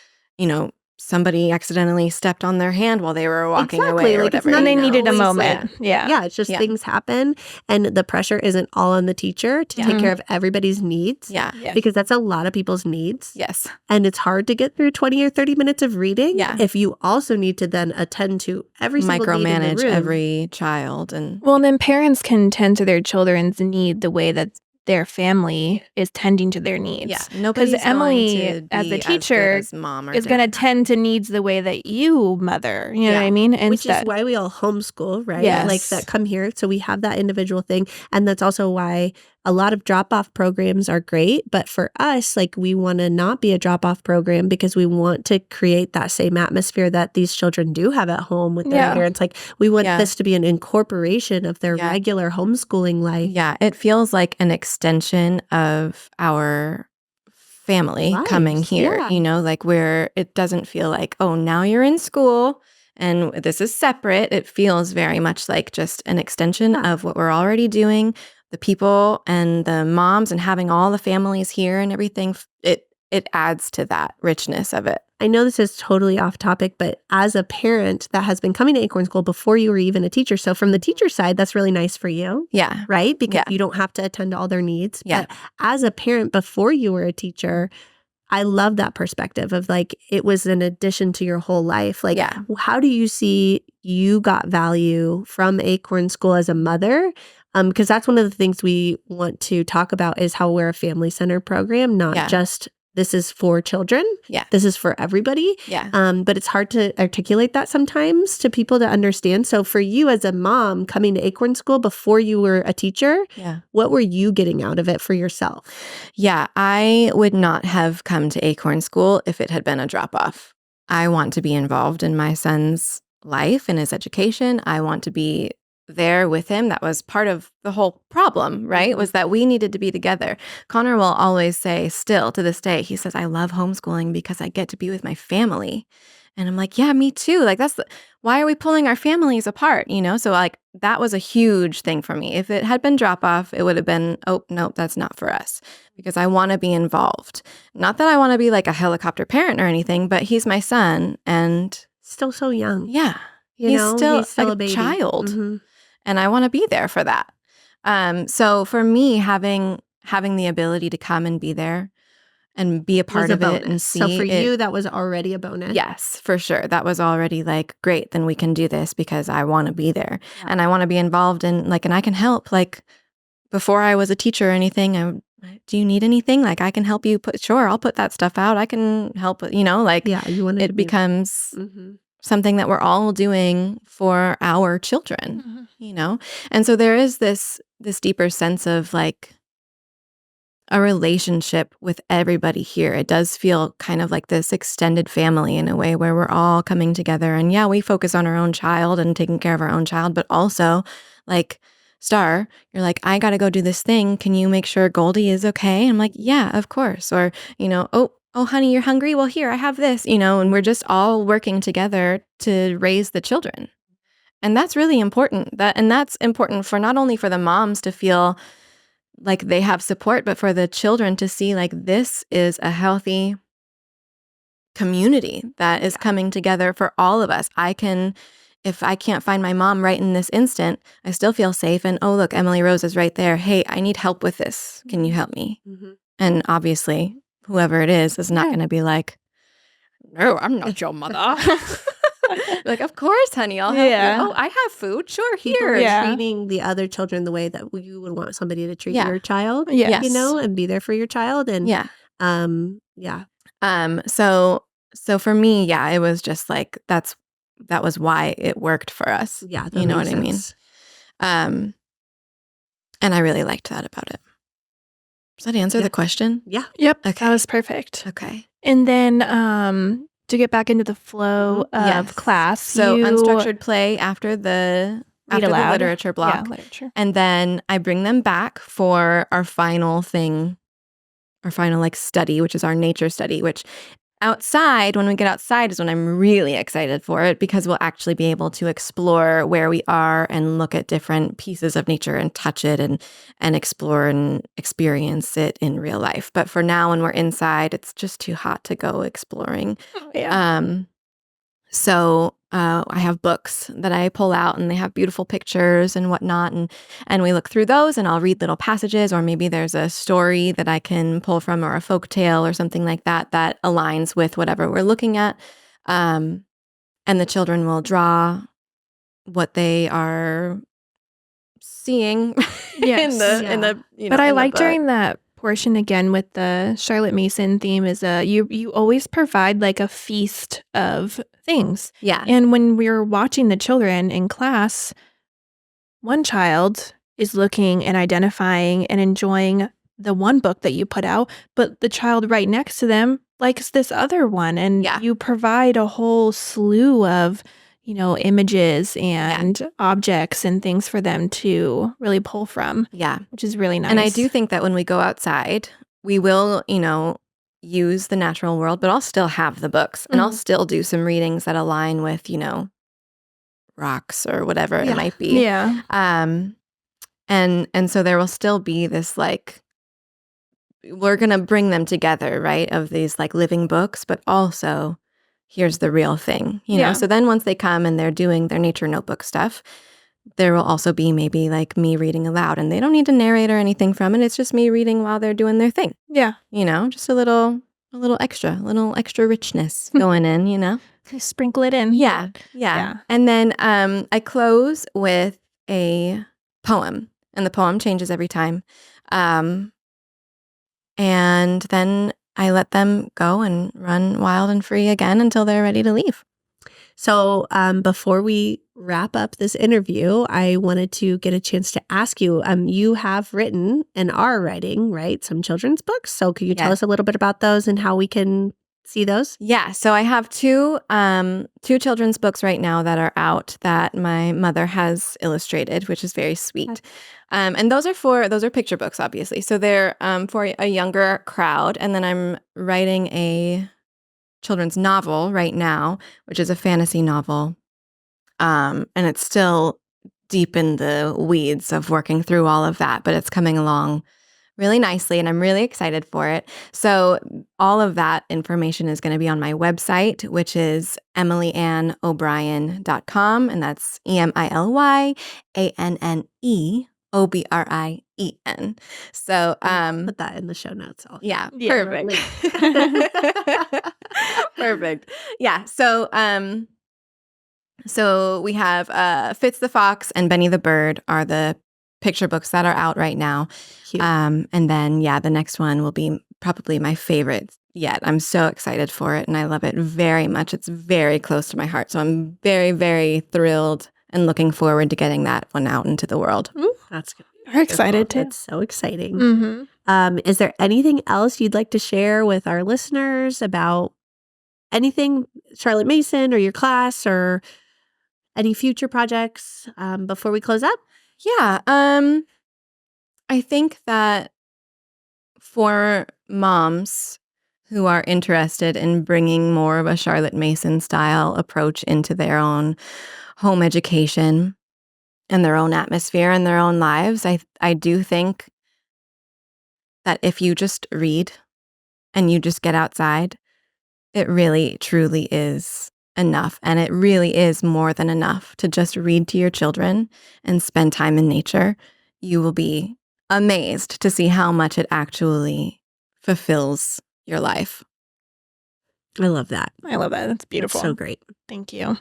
somebody accidentally stepped on their hand while they were walking Exactly, away or like, it's whatever. not And they No, needed a always, moment. Yeah. yeah, it's just Yeah. things happen and the pressure isn't all on the teacher to take care of everybody's needs. Yeah. Yeah. Because that's a lot of people's needs. Yes. And it's hard to get through 20 or 30 minutes of reading Yeah. if you also need to then attend to every single need in the Micromanage room. every child and Well, and then parents can tend to their children's need the way that their family is tending to their needs. nobody's Emily, going to as be the good teacher, as mom or is going to dad. tend to needs the way that you mother. You know what I mean? Which is Instead. why we all homeschool, right? Yes. Like that come here. So we have that individual thing. And that's also why a lot of drop-off programs are great. But for us, like we want to not be a drop-off program because we want to create that same atmosphere that these children do have at home with their Yeah. parents. Like we want Yeah. this to be an incorporation of their Yeah. regular homeschooling life. Yeah, it feels like an extension of our family coming Lives, here, yeah. like where it doesn't feel like, oh, now you're in school and this is separate. It feels very much like just an extension of what we're already doing. The people and the moms and having all the families here and everything, it adds to that richness of it. I know this is totally off topic, but as a parent that has been coming to Acorn School before you were even a teacher, so from the teacher side, that's really nice for you, Yeah. right? Because Yeah. you don't have to attend to all their needs. Yeah. But as a parent before you were a teacher, I love that perspective of like it was an addition to your whole life. Like, Yeah. how do you see you got value from Acorn School as a mother? Because that's one of the things we want to talk about is how we're a family-centered program, not Yeah. just this is for children. Yeah. This is for everybody. Yeah. But it's hard to articulate that sometimes to people to understand. So for you as a mom coming to Acorn School before you were a teacher, Yeah. what were you getting out of it for yourself? Yeah, I would not have come to Acorn School if it had been a drop off. I want to be involved in my son's life and his education. I want to be there with him. That was part of the whole problem, right? Was that we needed to be together. Connor will always say, still to this day, he says, I love homeschooling because I get to be with my family. And I'm like, yeah, me too. Like, why are we pulling our families apart? So like that was a huge thing for me. If it had been drop off, it would have been, oh, no, that's not for us, because I want to be involved. Not that I want to be like a helicopter parent or anything, but he's my son and Still so young. yeah, He's still a a baby. child. Mhm. And I want to be there for that. So for me, having the ability to come and be there and be a part Was a of it and bonus. see So for it, you, that was already a bonus. yes, for sure. That was already like, great, then we can do this because I want to be there and I want to be involved in like, and I can help. Like before I was a teacher or anything, do you need anything? Like I can help you sure, I'll put that stuff out. I can help, like Yeah, you wanted to it be. becomes Mhm. something that we're all doing for our children, And so there is this deeper sense of like a relationship with everybody here. It does feel kind of like this extended family in a way where we're all coming together. And yeah, we focus on our own child and taking care of our own child, but also like, Star, you're like, I got to go do this thing. Can you make sure Goldie is okay? And I'm like, yeah, of course. Or, oh, honey, you're hungry? Well, here, I have this, and we're just all working together to raise the children. And that's really important. That's important for not only for the moms to feel like they have support, but for the children to see like this is a healthy community that is coming together for all of us. If I can't find my mom right in this instant, I still feel safe. And oh, look, Emily Rose is right there. Hey, I need help with this. Can you help me? Mhm. And obviously, whoever it is not going to be like, no, I'm not your mother. Like, of course, honey, I'll help Yeah. you. Oh, I have food. Sure, People here. are Yeah. treating the other children the way that you would want somebody to treat Yeah. your child. Yes. And be there for your child. And Yeah. yeah. So for me, yeah, it was just like that was why it worked for us. Yeah. You know what I mean? And I really liked that about it. Does that answer the question? Yeah. Yep. Okay. That was perfect. Okay. And then to get back into the flow of Yes. class, So you unstructured play after the read aloud. literature block. Yeah, literature. And then I bring them back for our final thing, our final like study, which is our nature study, which outside, when we get outside is when I'm really excited for it, because we'll actually be able to explore where we are and look at different pieces of nature and touch it and explore and experience it in real life. But for now, when we're inside, it's just too hot to go exploring. Yeah. So I have books that I pull out and they have beautiful pictures and whatnot. And we look through those and I'll read little passages, or maybe there's a story that I can pull from, or a folk tale or something like that aligns with whatever we're looking at. And the children will draw what they are seeing Yes. in the But I in the like book. during that portion again with the Charlotte Mason theme is you always provide like a feast of things. Yeah. And when we were watching the children in class, one child is looking and identifying and enjoying the one book that you put out, but the child right next to them likes this other one. And Yeah. you provide a whole slew of, images and objects and things for them to really pull from, Yeah. which is really nice. And I do think that when we go outside, we will, use the natural world, but I'll still have the books and I'll Mhm. still do some readings that align with, rocks or whatever it might be. Yeah. And so there will still be this like, we're going to bring them together, right? Of these like living books, but also here's the real thing, Yeah. So then once they come and they're doing their nature notebook stuff, there will also be maybe like me reading aloud, and they don't need to narrate or anything from it. It's just me reading while they're doing their thing, Yeah. just a little extra richness going in, Just sprinkle it in. Yeah. And then I close with a poem, and the poem changes every time. And then I let them go and run wild and free again until they're ready to leave. So before we wrap up this interview, I wanted to get a chance to ask you, you have written and are writing, right, some children's books. So could you tell Yes. us a little bit about those and how we can see those? Yeah, so I have two children's books right now that are out that my mother has illustrated, which is very sweet. And those are picture books, obviously. So they're for a younger crowd. And then I'm writing a children's novel right now, which is a fantasy novel. And it's still deep in the weeds of working through all of that, but it's coming along really nicely, and I'm really excited for it. So all of that information is going to be on my website, which is EmilyAnnO'Brien.com, and that's EmilyAnnEOBRIEN. So Put that in the show notes. yeah, Yeah, perfect. Perfect. Yeah. So we have Fitz the Fox and Benny the Bird are the picture books that are out right now. Cute. And then, the next one will be probably my favorite yet. I'm so excited for it and I love it very much. It's very close to my heart. So I'm very, very thrilled and looking forward to getting that one out into the world. That's good. We're excited too. It's so exciting. Mm-hmm. Is there anything else you'd like to share with our listeners about anything, Charlotte Mason or your class or any future projects before we close up? Yeah. I think that for moms who are interested in bringing more of a Charlotte Mason style approach into their own home education and their own atmosphere and their own lives, I do think that if you just read and you just get outside, it really, truly is enough. And it really is more than enough to just read to your children and spend time in nature. You will be amazed to see how much it actually fulfills your life. I love that. I love that. That's beautiful. It's so great. Thank you.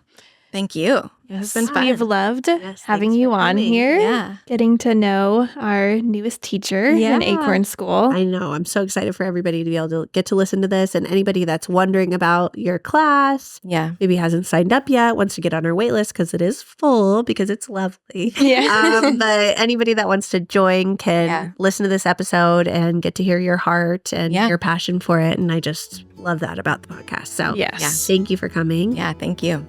Thank you. Yes, It's been fun. we've loved Yes, having thanks you for on coming. here, Yeah. getting to know our newest teacher in Yeah. Acorn School. I know. I'm so excited for everybody to be able to get to listen to this. And anybody that's wondering about your class, Yeah. maybe hasn't signed up yet, wants to get on our wait list because it is full, because it's lovely. Yeah. But anybody that wants to join can Yeah. listen to this episode and get to hear your heart and Yeah. your passion for it. And I just love that about the podcast. So Yes. thank you for coming. Yeah. Thank you.